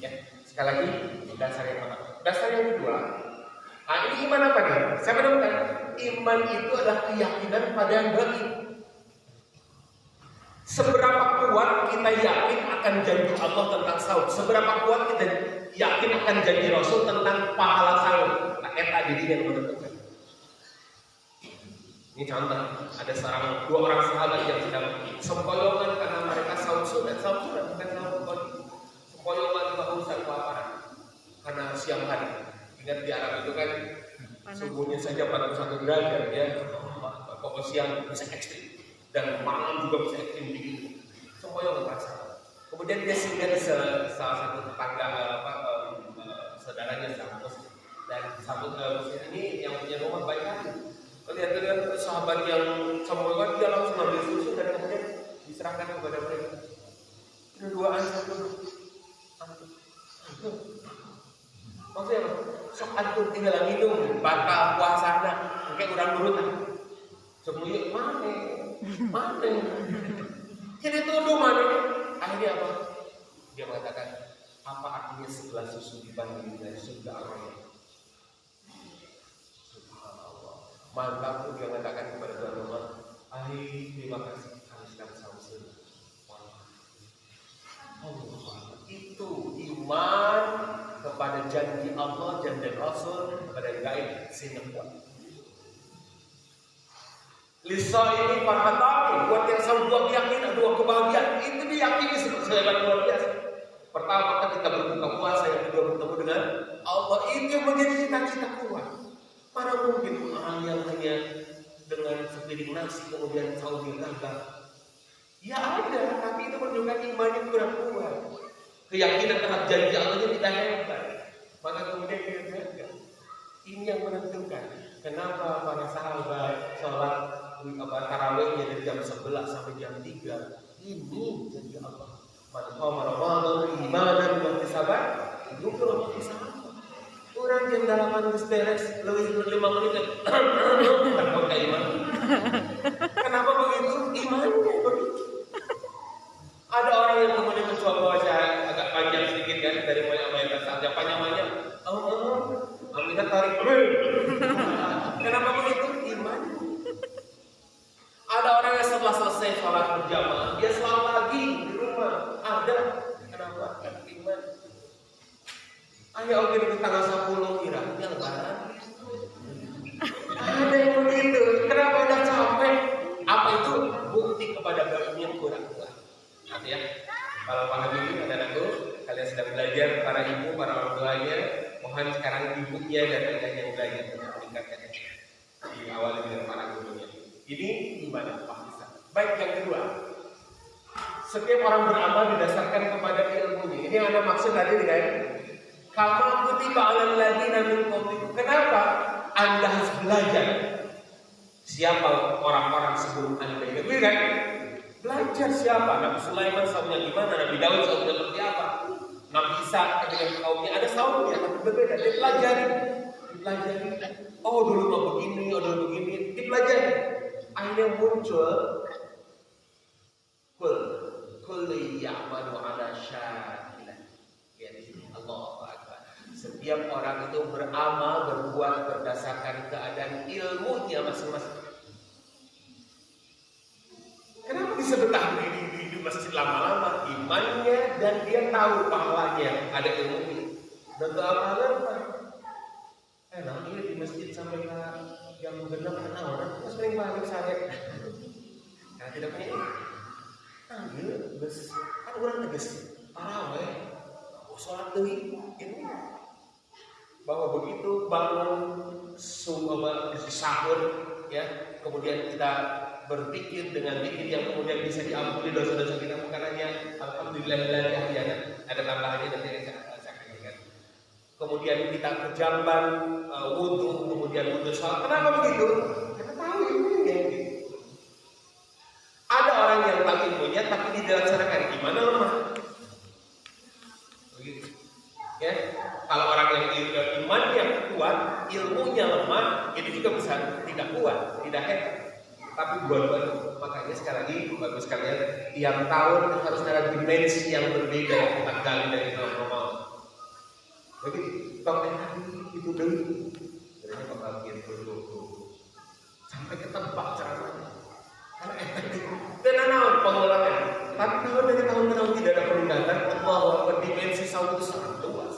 Ya. Sekali lagi dasar yang pertama. Dasar yang kedua, ini iman apa nih? Saya menemukan iman itu adalah keyakinan pada yang gaib. Seberapa kuat kita yakin akan janji Allah tentang saum? Seberapa kuat kita yakin akan janji Rasul tentang pahala saum? Nah, tadi yang menentukan. Ini contoh, ada dua orang sahabat yang sedang sempoyongan karena mereka saum sunat bukan saum pagi. Sempoyongan kehausan kelaparan karena siang hari. Ingat di Arab itu kan subuhnya saja 41 derajat ya, pokok siang bisa ekstrim. Dan malam juga bisa ekstrim dingin. Sempoyongan terasa. Kemudian dia singgah di salah satu tetangga saudaranya sahabat dan sahabat muslim ini yang punya rumah baik hati. Lihat sahabat yang sempoyongan dia langsung ambil susu dan kemudian diserahkan kepada mereka. Keduaan satu. Maksudnya apa? Sok antum tinggal minum bakal puasa anda. Kayak orang nurutan. Semuanya mana? Jadi tuduh mana? Akhirnya apa? Dia mengatakan, apa artinya sebelah susu dibanding dari surga Allah? Subhanallah. Mantap tuh dia mengatakan kepada Tuhan Allah, terima kasih kami sedang samsul. Itu iman kepada janji Allah, janji Rasul, kepada gaib sehingga kuat. Lisa ini farhatani buat yang sama dua keyakinan, dua kebahagiaan itu diyakini sebagai luar biasa. Pertama kita berbuka puasa, yang kedua bertemu dengan Allah, itu yang menjadi cita-cita kuat. Mana mungkin orang yang hanya dengan sepiring nasi kemudian sahurnya gagal? Ya ada, tapi itu menunjukkan imannya kurang kuat. Keyakinan terhadap janji Allahnya tidak hebat. Maka kemudian dia gagal. Ini yang menentukan kenapa para sahabat sholat tarawihnya dari jam 11 sampai jam 3. Ini janji Allah. Man qama Ramadan imanan wa ihtisaban yukra ihtisaban. Orang yang dalaman geus beres leuwih 5 menit tanpa iman. Kenapa begitu? Imannya begitu. Ada orang yang kemudian mencoba baca agak panjang sedikit kan dari mulai saja panjang-panjang. Aminah tarik. Kenapa begitu? Iman. Ada orang yang setelah selesai sholat berjamaah, dia selalu lagi di rumah. Ada. Kenapa? Karena iman. Ayo oke di tanggal 10 kiranya lebaran. Ada yang begitu. Kenapa udah capek? Apa itu? Bukti kepada gaibnya kurang kuat. Nanti ya. Kalau paham ini anak-anakku, kalian sedang belajar, para ibu, para orang tuanya, mohon sekarang ibunya dan ayah yang belajar untuk meningkatkan di awal dengan para gurunya. Ini gimana Pak Bisa? Baik, yang kedua, setiap orang beramal didasarkan kepada ilmunya. Ini yang ada maksud tadi kan? Kama kutiba 'alal ladzina min qablikum. Kenapa? Anda harus belajar. Siapa orang-orang sebelum Anda? Betul kan? Belajar siapa? Nabi Sulaiman saumnya gimana? Nabi Daud saumnya seperti apa? Nabi Isa dengan kaumnya ada saumnya, tapi berbeda. Dipelajari. Oh dulu mau begini, oh dulu begini. Dipelajari. Akhirnya muncul Kul ya'malu 'ala syakilatihi. Ya di sini Allahu Akbar. Setiap setiap orang itu beramal, berbuat berdasarkan keadaan ilmunya masing-masing. Kenapa bisa betah di masjid lama-lama? Imannya dan dia tahu pahalanya, ada ilmunya. Dan keamanan Pak. Dia di masjid sampai ke jam genap orang terus sering balik saya. Nah, tidak punya ini. Kan orang tegas tarawih, sholat deui ini. Bahwa begitu bangun sahur, ya, kemudian kita berpikir dengan zikir yang kemudian bisa diampuni dosa-dosa kita, bukan hanya alhamdulillah ada tambahannya nanti saya katakan. Kemudian kita kejamban wudhu, kemudian wudhu sholat. Kenapa begitu? Karena tahu ilmunya. Ada orang yang tahu ilmunya tapi dilaksanakan gimana lemah. Begitu. Ya, kalau orang yang imannya kuat, ilmunya lemah, itu juga bisa tidak kuat, tidak hebat. Tapi dua-duanya, makanya sekali lagi bagus sekalian, tiap tahun harus ada dimensi yang berbeda yang kita gali dari normal. Begitu, kalau itu dulu, sebenarnya bakal gitu dulu, sampai ke tempat ceramahnya. Karena efektif, tenang pengelolaan. Tapi kalau dari tahun ke tahun tidak ada peningkatan, bahwa dimensi saud itu sangat luas.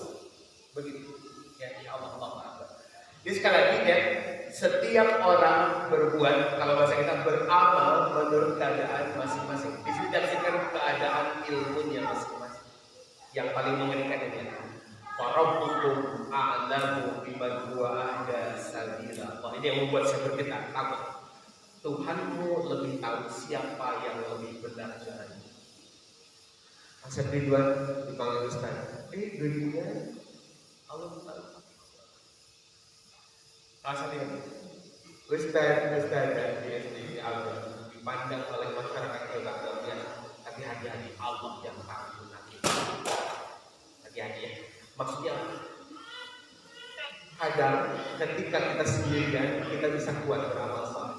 Begitu, ya Allah. Jadi sekali lagi ya, setiap orang berbuat, kalau bahasa kita beramal menurut keadaan masing-masing. Disesuaikan keadaan ilmunya masing-masing. Yang paling mengerikan ini. Farabbukum a'lamu biman huwa ahda sabila. Ini yang membuat saya bergetar, takut. Tuhanmu lebih tahu siapa yang lebih benar jalannya. Asep Ridwan dipanggil Ustaz. Dunia Allah tahu. Asalnya Ustaz dan di Allah dipandang oleh masyarakat kita tapi hati-hati Allah yang tahu nanti. Hati-hati ya. Maksudnya kadang ketika kita sendirian kita bisa kuat beramal saleh.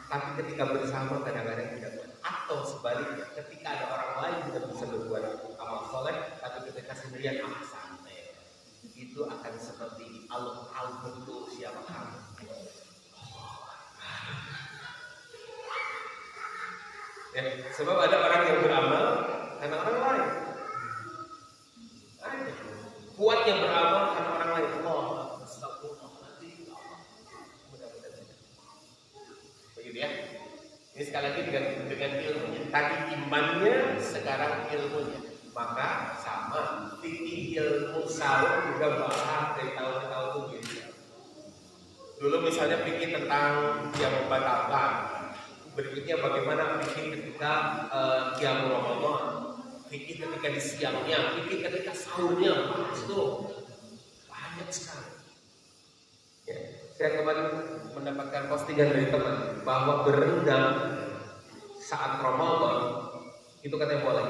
Tapi ketika bersama kadang-kadang tidak kuat. Atau sebaliknya, ketika ada orang lain kita bisa berbuat amal soleh, tapi ketika sendirian santai. Itu akan seperti Allah tahu betul siapa kamu. Ya, sebab ada orang yang beramal karena orang lain. Kuat yang beramal karena orang lain. Begitu ya. Ini sekali lagi dengan ilmunya. Tadi imannya, sekarang ilmunya. Maka sama fikih ilmu saud juga bahas dari tahun ke tahun itu gitu. Dulu misalnya fikih tentang yang membatalkan. Berikutnya bagaimana fikih ketika qiyamul Ramadan, fikih ketika di siangnya, fikih ketika sahurnya, itu banyak sekali. Ya, saya kemarin mendapatkan postingan dari teman bahwa berendam saat Ramadan itu katanya boleh.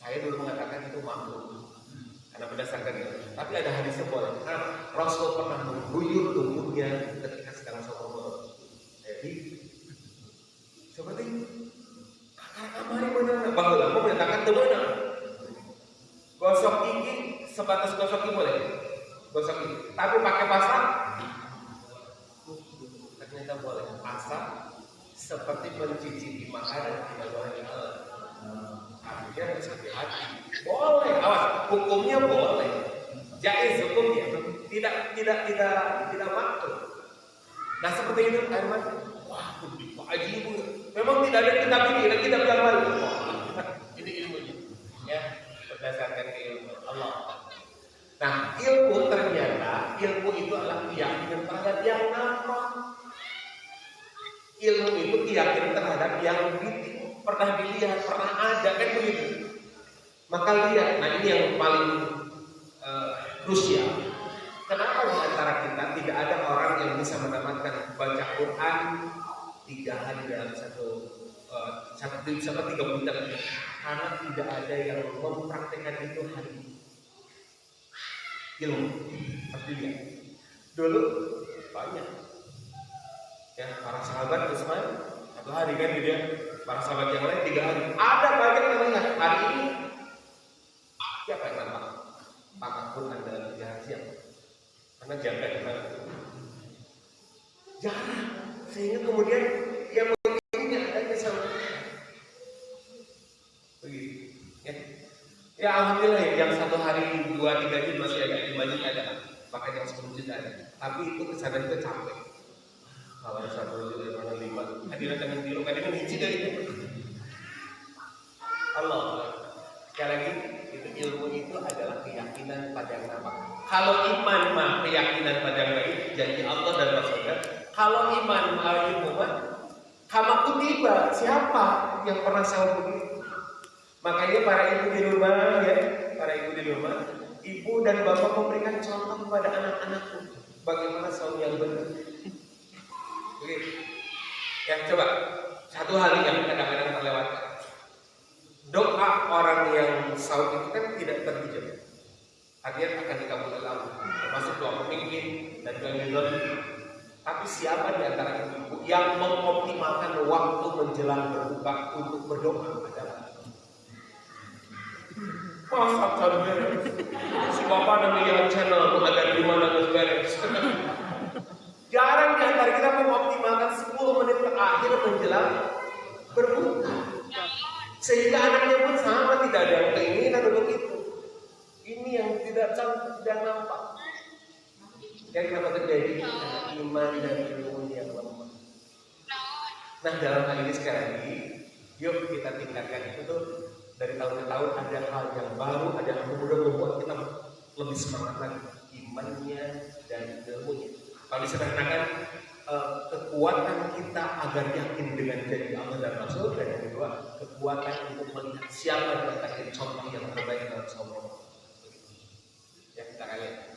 Saya dulu mengatakan itu makruh karena berdasarkan itu. Tapi ada hadisnya boleh. Karena Rasul pernah mengguyur tubuhnya ketika sedang Ramadan. Jadi seperti kamari benar. Bahulah mau menyatakan itu benar. Gosok gigi sebatas gosok gigi boleh. Gosok gigi. Tapi pakai pasar ternyata boleh. Asal seperti mencicipi makanan tidak boleh dimakan. Dia harus hati-hati. Boleh, awas, hukumnya boleh. Jaiz hukumnya, tidak makruh. Nah seperti itu air mata. Wah, Pak Haji itu memang tidak ada kitab ini, ada kitab yang lain. Ini ilmunya, ya berdasarkan ilmu Allah. Nah ilmu ternyata ilmu itu adalah keyakinan terhadap yang nampak. Ilmu itu keyakinan terhadap yang pernah dilihat, pernah ada, kan begitu. Maka lihat, nah ini yang paling krusial. Kenapa di antara kita tidak ada orang yang bisa mendapatkan baca Quran 3 hari dalam satu 3 bulan? Karena tidak ada yang mempraktikkan itu hari ini. Ilmu, pasti lihat. Dulu banyak, ya para sahabat Utsman 1 hari kan gitu ya. Para sahabat yang lain 3 hari. Ada banyak yang lihat hari ini siapa yang nampak? karena jaga jarang, sehingga kemudian yang begini adanya sama begitu ya alhamdulillah ya, yang 1 hari 2-3 jam masih ada, 5 jam ada, bahkan yang 10 jam ada, tapi itu kesana juga capek. Kalau 1 jam mana 5 hadirat dengan biru kadang hiji dari itu Allah. Sekali lagi itu ilmu itu adalah keyakinan pada yang sama. Kalau iman mah keyakinan pada yang baik, janji Allah dan Rasulnya. Kalau iman ilmu mah kama kutiba, siapa yang pernah sahur begitu? Makanya para ibu di rumah ya, para ibu di rumah, ibu dan bapak memberikan contoh kepada anak-anakku bagaimana sahur yang benar. Begitu. Ya coba 1 hal yang kadang-kadang terlewatkan. Doa orang yang sahur itu kan tidak terhijab, artinya akan dikabulkan Allah, termasuk doa pemimpin dan doa minor. Tapi siapa di antara ibu yang mengoptimalkan waktu menjelang berbuka untuk berdoa adalah masa beres. Si bapak namanya channel ada di mana beres. Jarang di antara kita mengoptimalkan 10 menit terakhir menjelang berbuka. Sehingga anaknya pun sama, tidak ada yang keinginan untuk itu. Ini yang tidak nampak. Yang kenapa terjadi? Karena iman dan ilmu yang lemah. Nah dalam hal ini sekali lagi, yuk kita tingkatkan itu tuh dari tahun ke tahun ada hal yang baru, ada yang kemudian membuat kita lebih semangat lagi imannya dan ilmunya. Kalau disederhanakan kekuatan kita agar yakin dengan janji Allah dan Rasul, dan yang kedua kekuatan untuk melihat siapa yang akan jadi contoh yang terbaik dalam sahur. Ya kita lihat.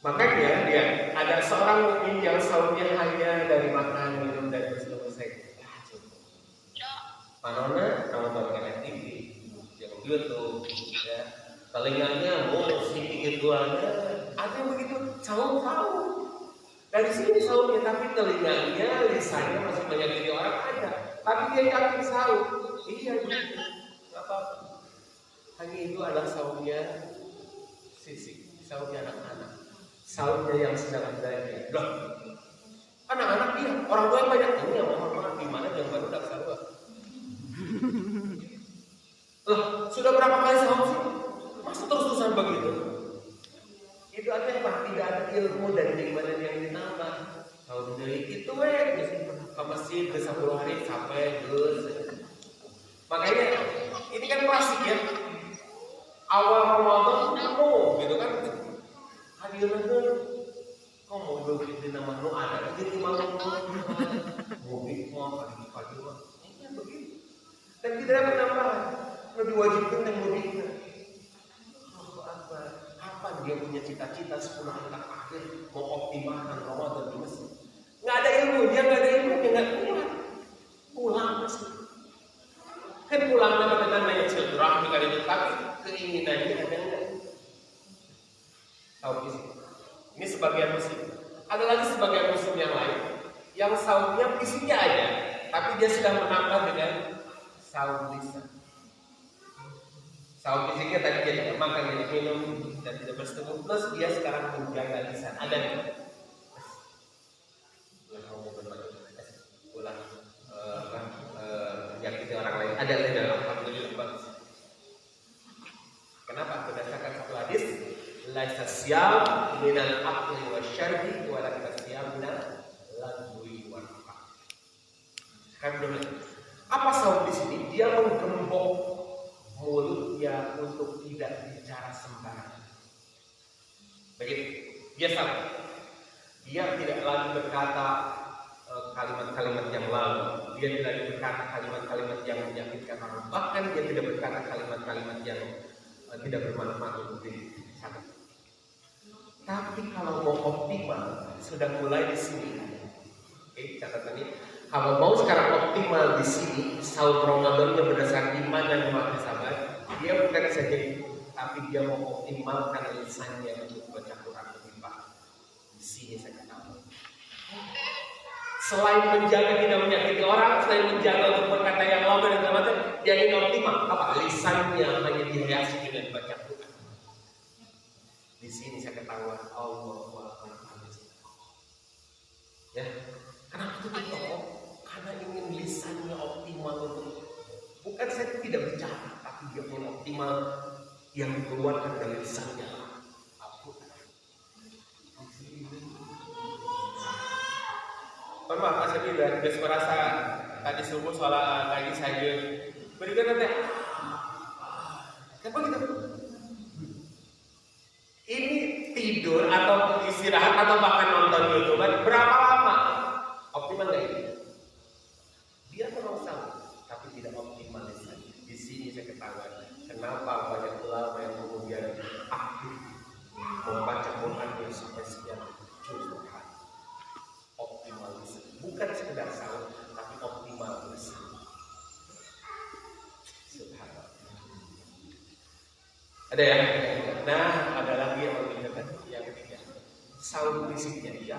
Makanya dia ada seorang mukmin yang sahurnya hanya dari makan, minum dan selesai. Manona nonton TV, yang YouTube, ya. Telinganya musik gituannya, ada yang begitu sahur. Dari sini sahurnya, tapi telinganya, lisannya masih menyakiti orang ada. Tapi dia yakin sahur. Iya, nggak apa-apa. Hanya itu adalah sahurnya sisik, sahurnya anak-anak, sahurnya yang sedang belajar. Loh, anak-anak dia, orang tua yang banyak ini yang mohon gimana yang baru udah sahur. Loh, sudah berapa kali sahur sih? Masa terus-terusan begitu? Itu artinya apa? Tidak ada ilmu dan keimanan yang ditambah. Kalau dari itu ke masjid ke 10 hari sampai terus. Makanya ini kan klasik ya. Awal Ramadan kamu gitu kan. Hadirin kamu dulu di nama nu ada jadi malam mudik mau pagi mah. Ini begitu. Dan tidak ada penambahan. Lebih wajibkan yang mudiknya. Kapan dia punya cita-cita 10 hari terakhir mau optimalkan Ramadan di masjid? Nggak ada ilmu, dia nggak ada ilmu, dia nggak pulang masih. Kan pulang dengan banyak silaturahmi kali itu, tapi keinginannya ada nggak? Tahu sih? Ini sebagian muslim. Ada lagi sebagian muslim yang lain yang sahurnya fisiknya ada, tapi dia sudah menambah dengan sahur lisan. Sahur fisiknya tadi dia tidak makan, tidak minum, dan tidak bersetubuh. Plus dia sekarang menjaga lisan. Ada nih. Ulang menyakiti orang lain. Ada tidak? Alhamdulillah bagus. Kenapa? Berdasarkan satu hadis, laisa siyam minal aqli wasyarbi walakin siyam minal lagwi wal fah. Alhamdulillah. Apa sahur di sini? Dia menggembok mulutnya untuk tidak bicara sembarangan. Begitu. Dia salah. Dia tidak lagi berkata kalimat-kalimat yang lalu. Dia tidak lagi berkata kalimat-kalimat yang menyakitkan orang. Bahkan dia tidak berkata kalimat-kalimat yang tidak bermanfaat untuk diri. Tapi kalau mau optimal, sudah mulai di sini. Oke, catatan ini. Kalau mau sekarang optimal di sini, sahur Ramadannya berdasarkan iman dan muhasabah, dia bukan saja itu, tapi dia mau optimalkan lisannya untuk baca Quran lebih baik. Di sini saya katakan. Selain menjaga tidak menyakiti orang, selain menjaga untuk berkata yang lama dan macam, dia ingin optimal. Apa? Lisannya hanya dihiasi dengan baca Quran. Di sini saya ketahuan Allahu Akbar. Ya, kenapa itu kok? Karena ingin lisannya optimal untuk, bukan saya tidak bicara, tapi dia pun optimal yang dikeluarkan dari lisannya. Pak saya bilang, sudah merasa tadi subuh sholat lagi saja. Berikan nanti. Kenapa gitu? Ini tidur atau istirahat atau bahkan nonton YouTube berapa lama? Optimal nggak ini? Dia memang sama, tapi tidak optimal di sini saya ketahuan. Kenapa banyak ulama yang kemudian aktif membaca Quran yang sampai sekian juz optimal di sini. Bukan sekedar sahur, tapi optimal di sini. Subhanallah. Ada ya? Nah, ada lagi yang lebih dekat, yang ketiga. Saud fisiknya dia,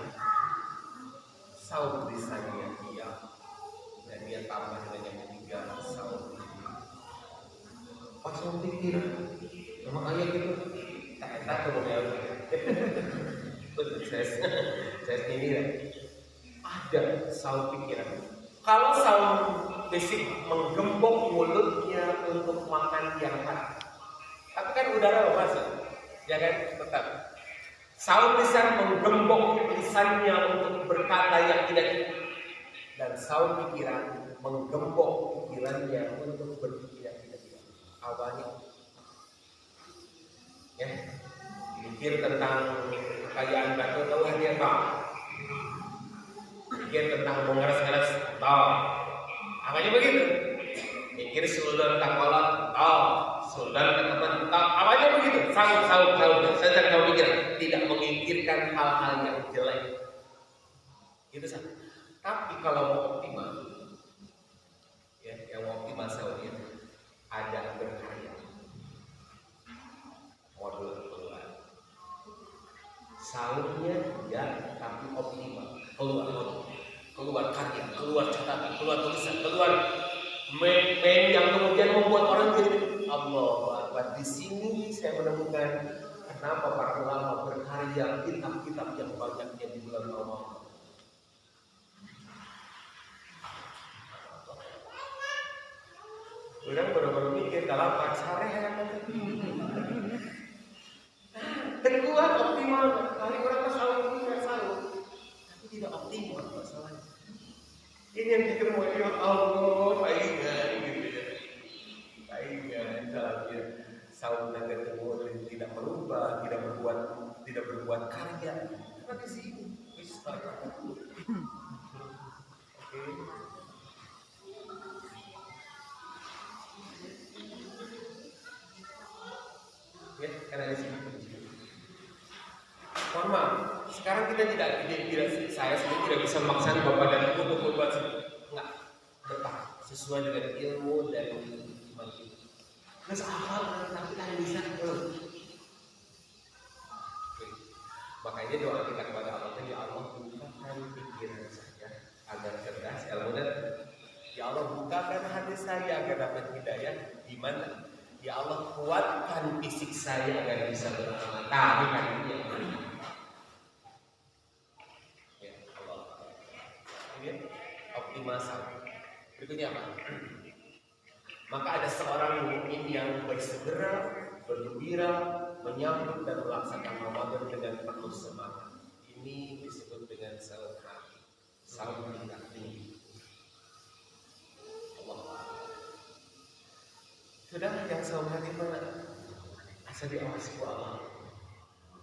saud lisannya dia, dan dia tambah dengan yang ketiga, saud pikir. Pas saud pikir, memang ayat itu tak enak tuh ya. Betul, saya ini ya. Ada saud pikiran. Kalau saud fisik menggembok mulutnya untuk makan yang haram. Tapi kan udara masuk, ya kan? Tetap. Saud lisan menggembok lisannya untuk berkata yang tidak, dan saud pikiran menggembok pikirannya untuk berpikir yang tidak. Awalnya, ya, pikir tentang kekayaan batu, tahu dia tahu. Pikir tentang mengeras-ngeras, tahu. Makanya begitu. Pikir seluruh tangkolat, tahu. Saudara ke teman, awalnya begitu, saud. Saya tidak tahu pikir, tidak memikirkan hal-hal yang jelek. Itu satu. Tapi kalau mau optimal, ya, yang mau optimal saudnya ada berkarya. Modul keluar. Saudnya ya, tapi optimal. Keluar karya, keluar catatan, keluar tulisan, keluar main yang kemudian membuat orang jadi Allah. Di sini saya menemukan kenapa para ulama berkarya kitab-kitab yang banyaknya di bulan Ramadan. Orang baru-baru mikir dalam pacarnya yang kedua optimal. Kali orang selalu tapi tidak optimal masalahnya. Ini yang pikir mau ya Allah, baiknya gitu ya. Baiknya dalamnya saud dan ketemu tidak berubah, tidak berbuat karya. Karena di sini bisa. Oke. Ya, karena di sini. Mohon maaf, sekarang kita tidak saya sendiri tidak bisa memaksa Bapak dan Ibu untuk berbuat enggak betah sesuai dengan ilmu dan iman kita. Terus akal tapi kan bisa makanya doa kita kepada Allah, ya Allah bukakan pikiran saya agar cerdas ilmu dan ya Allah bukakan hati saya agar dapat hidayah iman. Ya Allah kuatkan fisik saya agar bisa beramal. Tapi kan ini yang optimal saud. Berikutnya apa? Maka ada seorang mukmin yang bersegera, bergembira, menyambut dan melaksanakan Ramadan dengan penuh semangat. Ini disebut dengan saud hati, saud hati. Allah. Sudah yang saud hati mana? Asal diawasi ku Allah.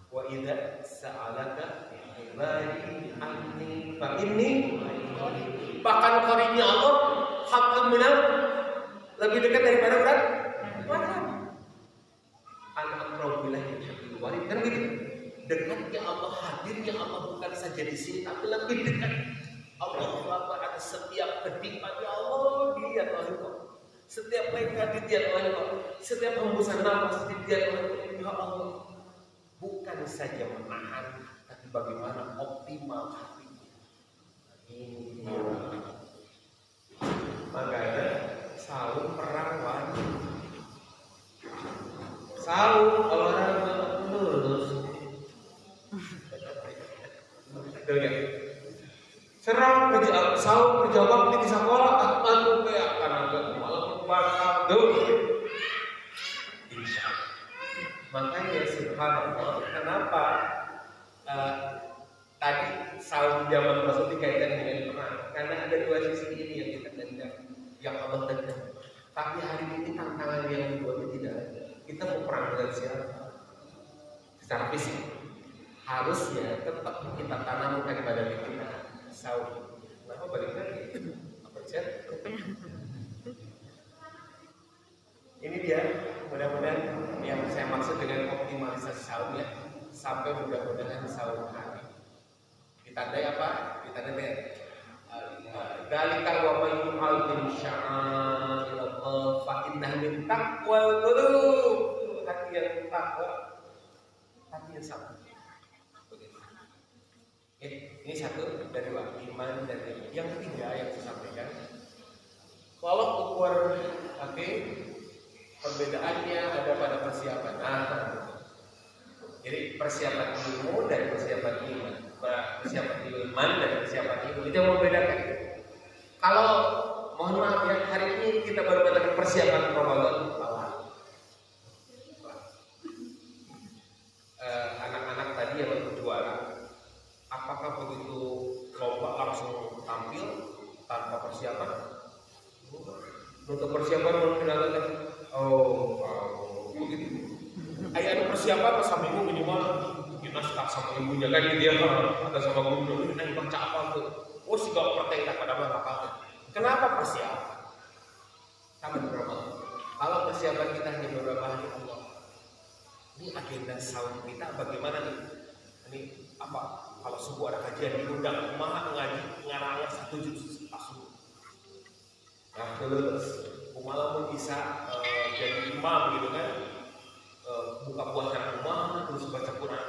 Wa idza sa'alaka ibadi anni fa inni, bahkan qarinya Allah haqqan minal, lebih dekat daripada berat mana? Al-aqrab billahi haqqul warid, kan gitu. Dekatnya Allah, hadirnya Allah bukan saja di sini tapi lebih dekat. Allah ada setiap kedipan ya Allah dilihat oleh Engkau. Setiap mereka dilihat oleh Engkau. Setiap hembusan nafas dilihat oleh Engkau. Ya Allah. Bukan saja menahan, tapi bagaimana optimal hatinya. Ini makanya saud perang wajib. Saud olahraga lulus. Tuh ya. Serang kerja sahur kerja bakti di sekolah aku kayak karena malam bakal tuh. Insya Allah. Makanya subhanallah kenapa tadi sahur zaman Rasul dikaitkan dengan perang karena ada dua sisi ini yang kita dendam, yang Allah dendam. Tapi hari ini tantangan yang dibuat tidak ada. Kita mau perang dengan siapa? Secara fisik harusnya tetap kita tanamkan pada diri kita sahur. Kenapa balik lagi? Apa chat? Ini dia mudah-mudahan yang saya maksud dengan optimalisasi sahur ya, sampai mudah-mudahan sahur hari. Ditandai apa? Ditandai dalika wa may yu'azzim sya'airallah fa innahu min taqwal qulub. Hati yang takwa, hati yang sabar. Ini satu dari iman dan yang ketiga yang saya sampaikan. Kalau ukur perbedaannya ada pada persiapan. Jadi persiapan ilmu dan persiapan iman, persiapan iman dan persiapan ilmu itu yang membedakan. Kalau mohon maaf ya, hari ini kita baru melakukan persiapan Ramadan awal. Anak-anak tadi yang berjualan, apakah begitu lomba langsung tampil tanpa persiapan? Untuk persiapan mengenalkan, begitu. Ada persiapan pas minggu minimal naskah sama ibunya kan dia ada sama guru ini baca apa tuh? Oh sih gak pertanyaan pada apa? Kenapa persiapan? Sama berapa? Kalau persiapan kita hanya beberapa hari Allah, ini agenda sahur kita bagaimana nih? Ini apa? Kalau subuh ada kajian diundang, kumaha ngaji ngarang 1 juz subuh. Nah terus malam bisa jadi imam gitu kan, buka puasa rumah terus baca Quran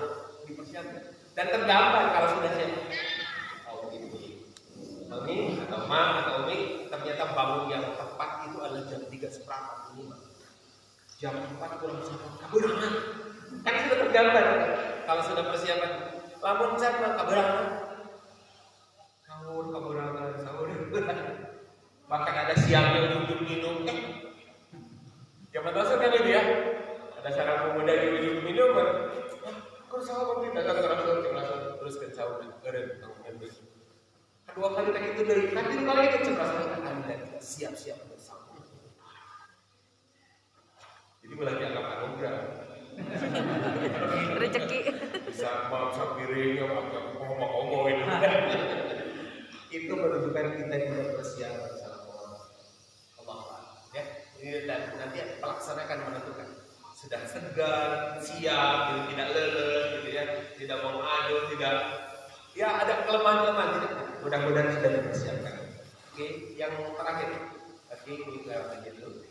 dipersiapkan dan tergambar kalau sudah siap. Ini atau atau ini ternyata bangun yang tepat itu adalah jam 3:15 minimal. Jam 4 kurang 1 kaberangan. Kan sudah tergambar kalau sudah persiapan. Lamun saya kaberangan. Sahur. Bahkan ada siangnya duduk minum. Zaman Rasul kan itu ya. Ada seorang pemuda yang duduk minum. Kau sahur kita kata Rasul terus ke sahur keren kedua kali tak itu dari kan itu kali itu cerdas Anda tidak siap-siap bersama. Jadi mulai dianggap anugerah. Rezeki. Bisa masak piringnya, ngomong itu. Itu menunjukkan kita tidak bersiap sama Allah. Ya, ini dan nanti pelaksana akan menentukan. Sudah segar, siap, gitu, tidak leles, gitu ya, tidak mau adu, tidak. Ya ada kelemahan-kelemahan tidak. Mudah-mudahan sudah dipersiapkan. Oke, yang terakhir. Oke, ini lewat aja dulu.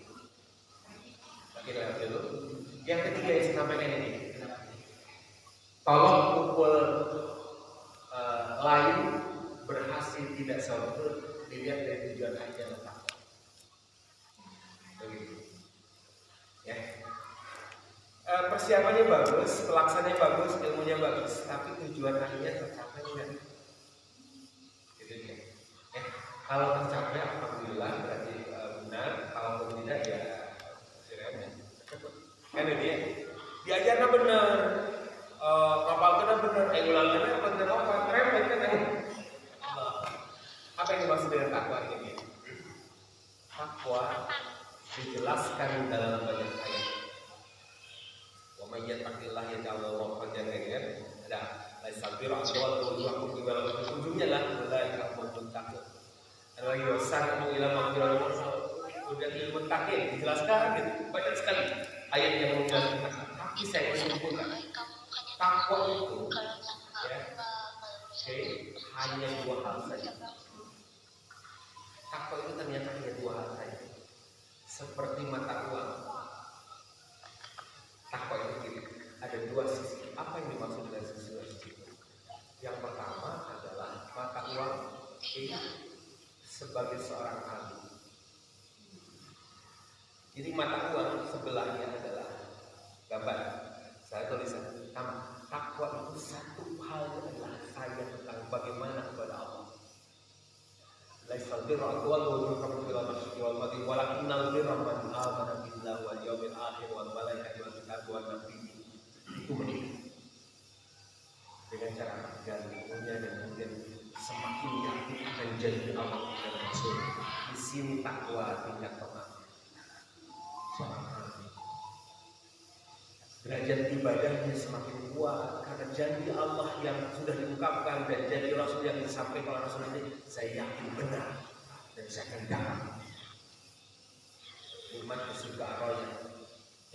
Yang ketiga yang saya sampaikan ini. Tolong pukul lain berhasil tidak sahur dilihat dari tujuan aja letak. Begitu. Ya. Persiapannya bagus, pelaksananya bagus, ilmunya bagus, tapi tujuan akhirnya tercapai enggak? Gitu ya. Kalau tercapai alhamdulillah berarti benar, kalau tidak ya remeh. Kan dia diajarnya benar, ngapalnya benar, ulangnya benar apa? Remeh kan? Apa yang dimaksud dengan takwa ini? Takwa dijelaskan dalam banyak ayat. Wa may yattaqillah yaj'al lahu makhrajan ya. Ada laisabir aswal wujuhakum bi balagh ujungnya lah ulaika humul muttaqun. Ada lagi wasari'u ila maghfiratin udah ilmu takin dijelaskan gitu. Banyak sekali ayat yang menjelaskan. Tapi saya simpulkan takwa itu ya, hanya 2 hal saja. Takwa itu ternyata hanya 2 hal saja. Seperti mata uang. Takwa itu gitu. Ada 2 sisi. Apa yang dimaksud dengan sisi? Yang pertama adalah mata uang sebagai seorang ahli. Jadi mata uang sebelahnya adalah gambar. Saya tulisan takwa itu satu hal adalah saya tentang bagaimana birra atwallu birra bil masyriqi wal maghrib walakinnal birra man amana billahi wal yawmil akhir wal malaikati wal kitabi wan nabiyyin. Itu menikah dengan cara bergantungnya dan kemudian semakin yakin akan janji Allah dan Rasul. Di sini takwa tingkat pertama seorang hamba. Derajat ibadahnya semakin kuat karena janji Allah yang sudah diungkapkan dan janji Rasul yang disampaikan oleh Rasul ini saya yakin benar dan saya akan dapat nikmat surga roya,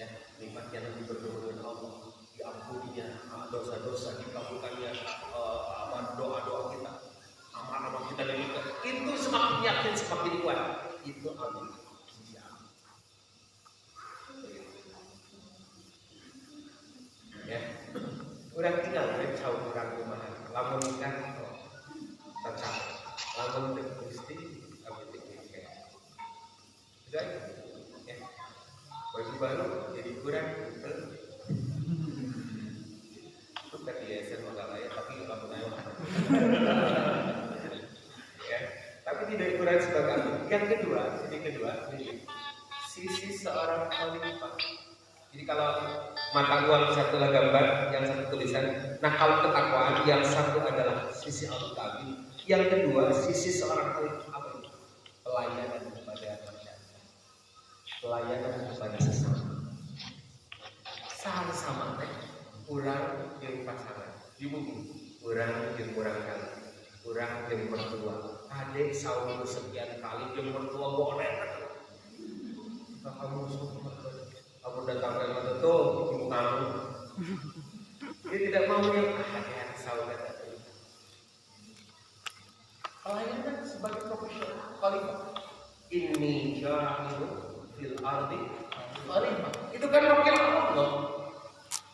ya, nikmat yang lebih bertemu dengan Allah, diampuninya dosa-dosa, dikabulkannya doa-doa kita, amal-amal kita dan itu semakin yakin semakin kuat. Itu amin. Ya, orang tinggal dari jauh orang rumahan, lamun nikah tercapai, lamun teknistik, kami teknistik, sudah, ya, baju baru jadi kurang, itu tadi yayasan masalah ya, tapi lamun ayo, ya, tapi tidak kurang sebagai yang kedua, sisi seorang khalifah. Jadi kalau mata uang satu gambar, yang satu tulisan. Nah kalau ketakwaan yang satu adalah sisi al-Qabil, yang kedua sisi seorang khalifah apa itu? Pelayanan kepada masyarakat, pelayanan kepada sesama. Sama-sama kurang yang pasangan, di bumi kurang yang kurang kali, kurang yang mertua. Adik saung sekian kali yang mertua boleh. Kamu datang ke mana tuh ibu kamu? Dia tidak mau yang ada saudara tadi. Pelayanan sebagai profesional khalifah. Ini jahilu fil ardi khalifah. Itu kan wakil Allah.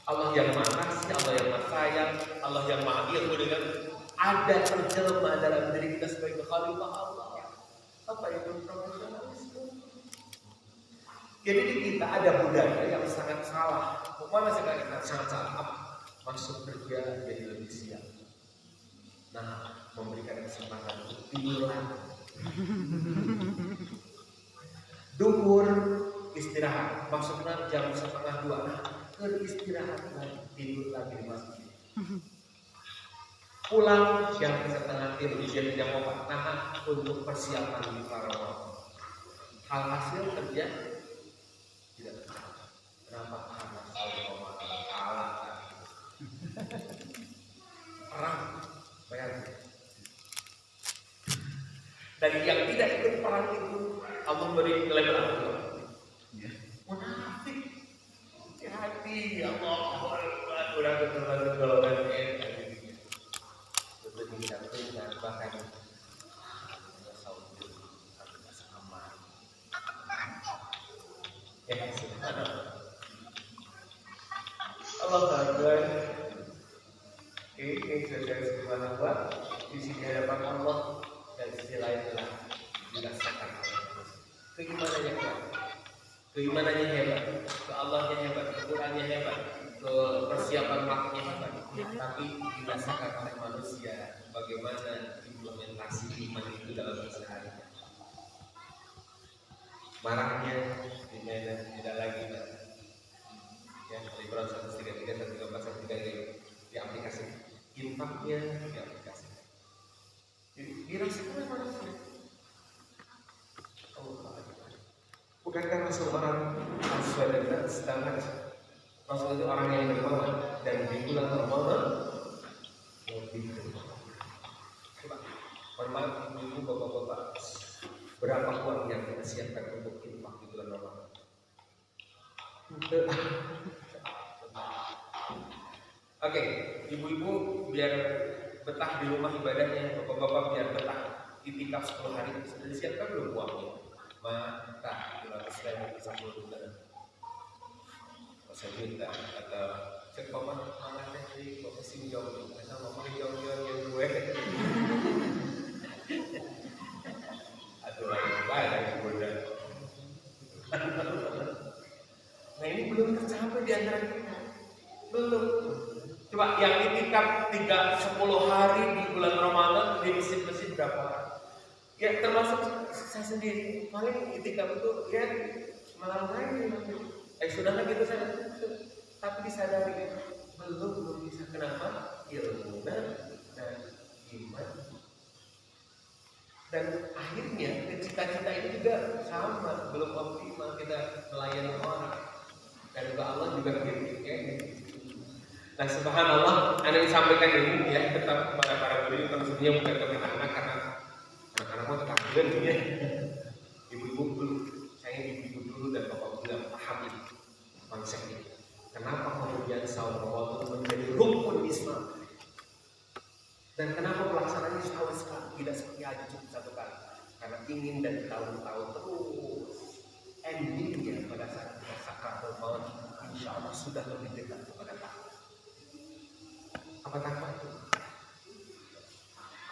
Allah yang maha kasih, Allah yang maha sayang, Allah yang maha ilmu dengan ada terjelma dalam diri kita sebagai khalifah Allah. Apa itu profesionalisme? Jadi di kita ada budaya yang sangat salah. Mana sekali sangat salah? Apa? Masuk kerja jadi lebih siap. Nah, memberikan kesempatan untuk tidur lagi. Duhur istirahat. Masuknya jam 1:30. Nah, istirahat lagi, tidur lagi di masjid. Pulang jam 2:30 jadi jam 4. Nah, untuk persiapan di Ramadan. Hal hasil kerja tidak tercapai. Kenapa? Karena Allah kalah. Perang, bayangkan. Dan yang tidak ikut perang itu Allah beri label apa? Munafik. Hati Allah udah golongan betul tidak bahkan Allah Ta'ala ini sudah subhanallah di sini hadapan Allah dan sisi lain telah dirasakan keimanannya kuat, keimanannya hebat, ke Allahnya hebat, ke Qurannya hebat, ke persiapan maknya hebat, tapi dirasakan oleh manusia bagaimana implementasi iman itu dalam keseharian. Marahnya tidak lagi ya, Al-Imran 133, 134, 135 di aplikasi, impaknya di aplikasi. Jadi dirasakan oleh manusia. Bukankah Rasulullah Rasulullah sedangkan Rasul itu orang yang dermawan dan di bulan Ramadan lebih dermawan. Coba, mohon maaf ibu bapak-bapak, berapa uang yang kita siapkan untuk infak di bulan Ramadan? Oke, ibu-ibu biar betah di rumah ibadahnya, bapak-bapak biar betah itikaf 10 hari. Sudah disiapkan belum uangnya? Mata 200.000 bisa 10 bulan. Masa juta atau cek bapak mana teh bapak sinjong, masa bapak sinjong yang gue. Atau lagi banyak bulan. Nah ini belum tercapai di antara kita. Belum. Coba yang itikaf 10 hari di bulan Ramadan di masjid-masjid berapa orang? Ya termasuk saya sendiri, paling itikaf itu ya malam hari sudahlah gitu saya, tapi disadari belum bisa. Kenapa? Ilmu dan iman, dan akhirnya cita-cita itu juga sama, belum optimal kita melayani orang, dan juga Allah juga begitu ya. Nah subhanallah, Anda disampaikan ini ya tetap kepada para guru, tentunya bukan kepada anak, karena anak-anak mau ketahuan ya. Ibu-ibu dulu, saya ibu-ibu dulu dan bapak bilang paham ini konsep ini. Kenapa kemudian saum Ramadan menjadi rukun Islam? Dan kenapa pelaksanaannya setahun sekali, tidak seperti haji cukup satu kali? Karena ingin dan tahun-tahun terus. Endingnya pada saat kita sakratul maut, insya Allah sudah lebih dekat kepada takwa. Apa takwa itu?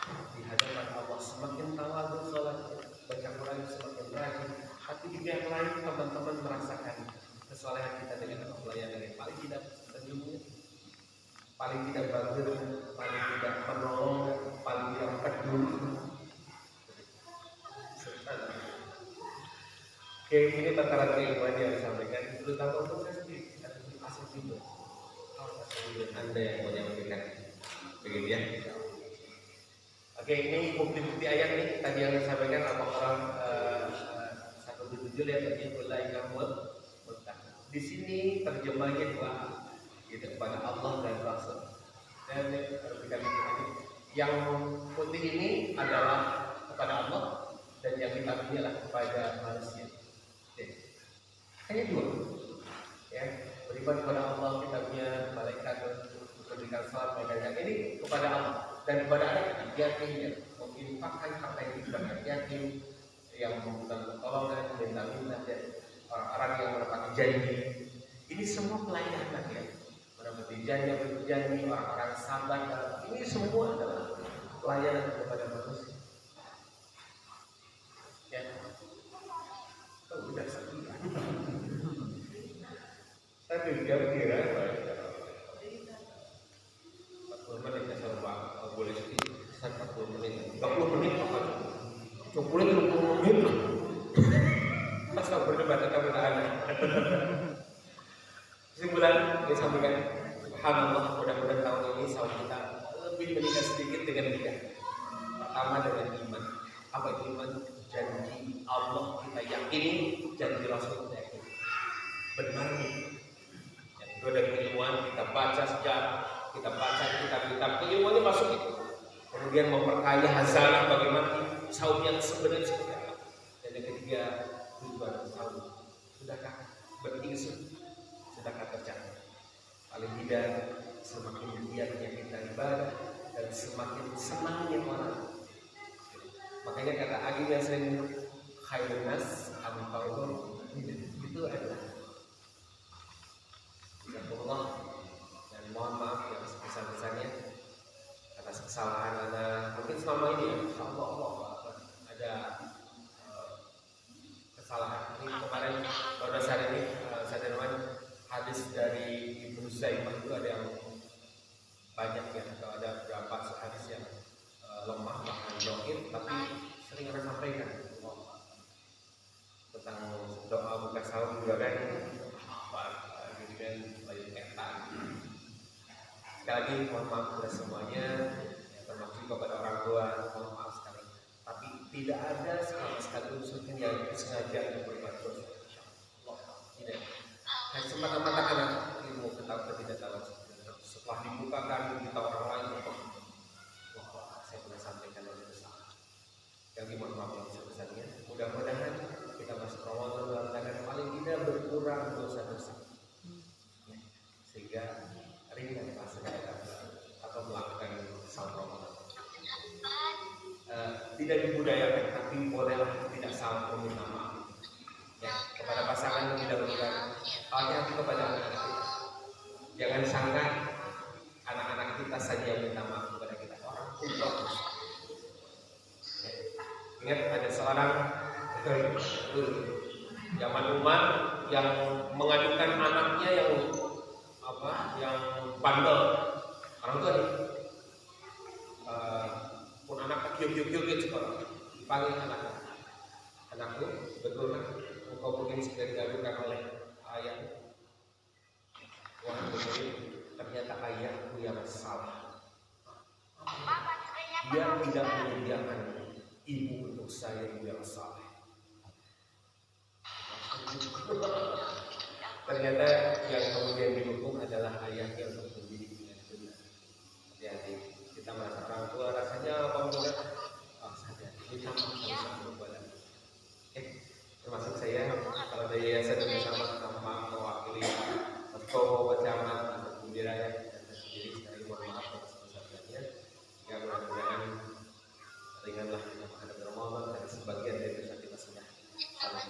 Di hadapan Allah semakin tawadhu sholatnya, baca Quran semakin rajin. Tapi di pihak lain teman-teman merasakan kesolehan kita dengan pelayanan yang paling tidak senyumnya, paling tidak bagir, paling tidak menolong, paling tidak peduli. Oke, ini tataran keilmuan yang disampaikan, terutama untuk saya sendiri, karena itu asal juga. Anda yang mau menyampaikan, begitu ya. Oke, ini bukti-bukti ayat nih tadi yang disampaikan Al-Baqarah 177 ya, tadi mulai kamu. Di sini terjemahnya dua, gitu, kepada Allah dan Rasul. Dan yang putih ini adalah kepada Allah, dan yang hitam ini adalah kepada manusia. Hanya dua, ya, beriman kepada Allah, kitabnya, malaikat, memberikan salat, dan ini kepada Allah, dan kepada anak yatim yang menginfakkan harta yang kepada yatim, yang membutuhkan pertolongan, minta-minta, dan orang-orang yang menepati janji. Ini semua pelayanan ya, menepati janji, orang-orang sabar. Ini semua adalah pelayanan kepada manusia. Ya, udah sakit. Tapi kira-kira 40 menit ya sama Pak, boleh sedikit 40 menit, 30 menit apa? 20 menit. Masa berdebat tentang tahanan. Kesimpulan disampaikan, subhanallah, mudah-mudahan tahun ini saum kita lebih meningkat sedikit dengan tiga. Pertama dengan iman. Apa itu iman? Janji Allah kita yakini, janji Rasul kita yakini. Benar nih. Yang kedua dari keilmuan, kita baca sejarah, kita baca kitab-kitab keilmuannya masuk itu. Kemudian memperkaya hasanah bagaimana saum yang sebenarnya seperti apa. Dan yang ketiga, tujuan saum. Sudahkah beringsur? Sudahkah tercapai? Paling tidak semakin giatnya kita ibadah dan semakin senangnya orang. Makanya kata Agi yang sering khairun nas amfa'uhum, itu adalah Allah. Dan mohon maaf yang sebesar-besarnya atas kesalahan Anda. Mungkin selama ini ya, Allah ada kesalahan. Ini kemarin pada saat ini saya dengar hadis dari Ibnu Zaimah itu ada yang banyak ya, atau ada beberapa hadis yang lemah bahkan dhaif, tapi sering Anda sampaikan tentang doa buka sahur juga kan, dan lain kata. Sekali lagi mohon maaf kepada semuanya, ya, termasuk kepada orang tua, mohon maaf sekali. Tapi tidak ada sama sekali unsur yang sengaja untuk berbuat dosa. Tidak. Hanya semata-mata karena ilmu ketidaktahuan. Setelah dibukakan kita orang lain, saya pernah sampaikan oleh besar. Yang mohon maaf yang sebesarnya. Mudah-mudahan kita masuk Ramadan dalam keadaan paling tidak berkurang dosa-dosa, sehingga ringan rasanya atau melakukan saum Ramadan. Tidak dibudayakan, tapi bolehlah tidak salah meminta maaf. Ya, kepada pasangan yang didahulukan, hati-hati kepada anak-anak kita. Jangan sangka anak-anak kita saja yang minta maaf kepada kita, orang tua. Ya. Ingat ada seorang zaman Umar yang mengadukan anaknya yang bandel. Orang tua nih, pun anak kiuk sekolah. panggil anakku, betul kan? Engkau mungkin sudah digabungkan oleh ayahmu. Wah, betul. Ternyata ayahku yang salah. Dia tidak menyediakan ibu untuk saya yang salah. Ternyata yang kemudian didukung adalah ayah yang mendidik dengan benar. Hati-hati, kita merasa orang tua rasanya apa mudah? Oh saja, kita sama berbuat. Termasuk saya kalau dari yayasan sama mewakili Posko Camat atau Budaya dan sendiri sekali mohon maaf atas kesalahannya. Ya mudah-mudahan ringanlah menghadapi Ramadan dan sebagian dari dosa kita sudah salah.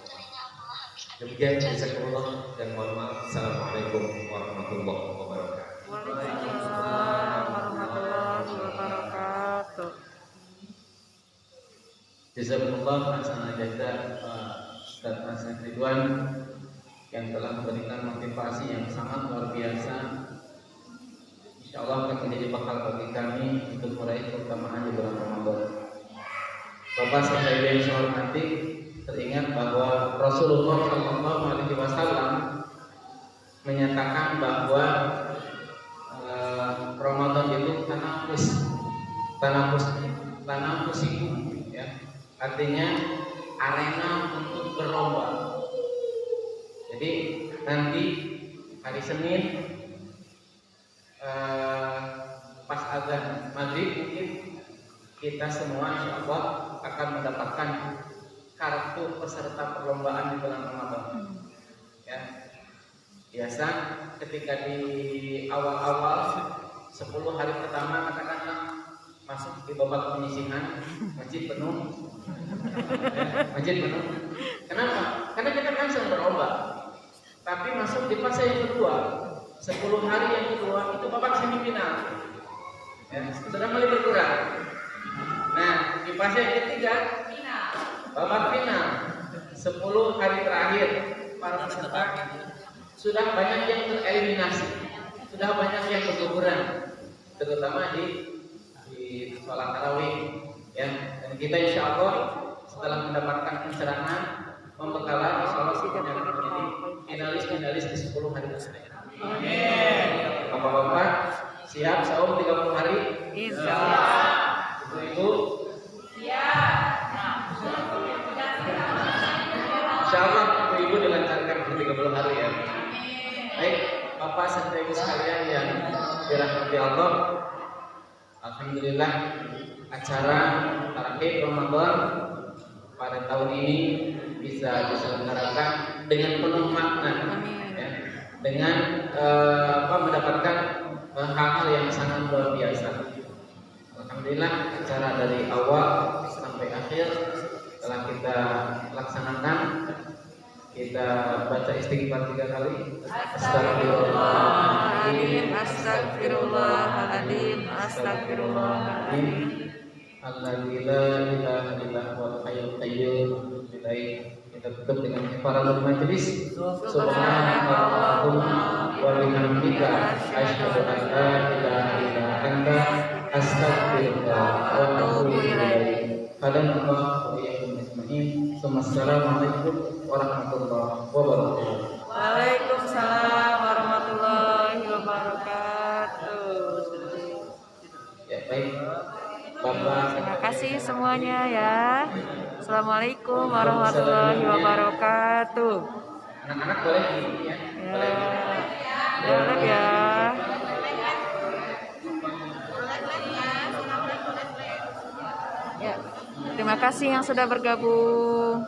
Demikian jazakumullah dan mohon maaf. Assalamualaikum warahmatullahi wabarakatuh. Waalaikumsalam warahmatullahi wabarakatuh. Jazakumullah hasanah jaza Ustaz Hasan Ridwan yang telah memberikan motivasi yang sangat luar biasa. Insya Allah akan menjadi bekal bagi kami untuk meraih keutamaan di bulan Ramadan. Bapak sekalian yang saya hormati, teringat bahwa Rasulullah SAW menyatakan bahwa Ramadan itu tanafusikum, ya, artinya arena untuk berlomba. Jadi nanti hari Senin pas azan maghrib mungkin kita semua insya Allah akan mendapatkan kartu peserta perlombaan di bulan Ramadan. Ya, biasa ketika di awal-awal 10 hari pertama katakanlah masuk di babak penyisihan, masjid penuh. Masjid penuh. Kenapa? Karena kita kan sedang berlomba. Tapi masuk di fase yang kedua, 10 hari yang kedua itu babak semifinal. Ya, sudah mulai berkurang. Nah, di fase yang ketiga, babak final. 10 hari terakhir para peserta sudah banyak yang tereliminasi, sudah banyak yang berguguran, terutama di sholat tarawih. Ya, dan kita insya Allah setelah mendapatkan pencerahan membekalan sholat yang menjadi finalis di 10 hari tersebut. Amin. Bapak-bapak siap saum 30 hari? Insya Allah. Ibu-ibu siap. Insya Allah ibu-ibu dilancarkan untuk 30 hari ya. Baik, Bapak serta ibu sekalian yang dirahmati Allah, alhamdulillah acara tarawih Ramadan pada tahun ini bisa diselenggarakan dengan penuh makna, ya, dengan mendapatkan hal-hal yang sangat luar biasa. Alhamdulillah acara dari awal sampai akhir telah kita laksanakan. Kita baca istighfar 3 kali. Astagfirullahaladzim, astagfirullahaladzim, astagfirullahaladzim. Alladzi la ilaha illa huwal hayyul qayyum. Kita tutup dengan kafaratul majlis. Subhanallahumma wa bihamdika asyhadu an la ilaha illa anta astaghfiruka wa atubu ilaik. Hadanallahu wa iyyakum ajma'in. Assalamualaikum warahmatullahi wabarakatuh. Waalaikumsalam warahmatullahi wabarakatuh. Ya, baik. Bapak, Terima kasih semuanya ya. Assalamualaikum warahmatullahi wabarakatuh. anak-anak boleh ini ya. Boleh. Boleh ya. Ya, terima kasih yang sudah bergabung.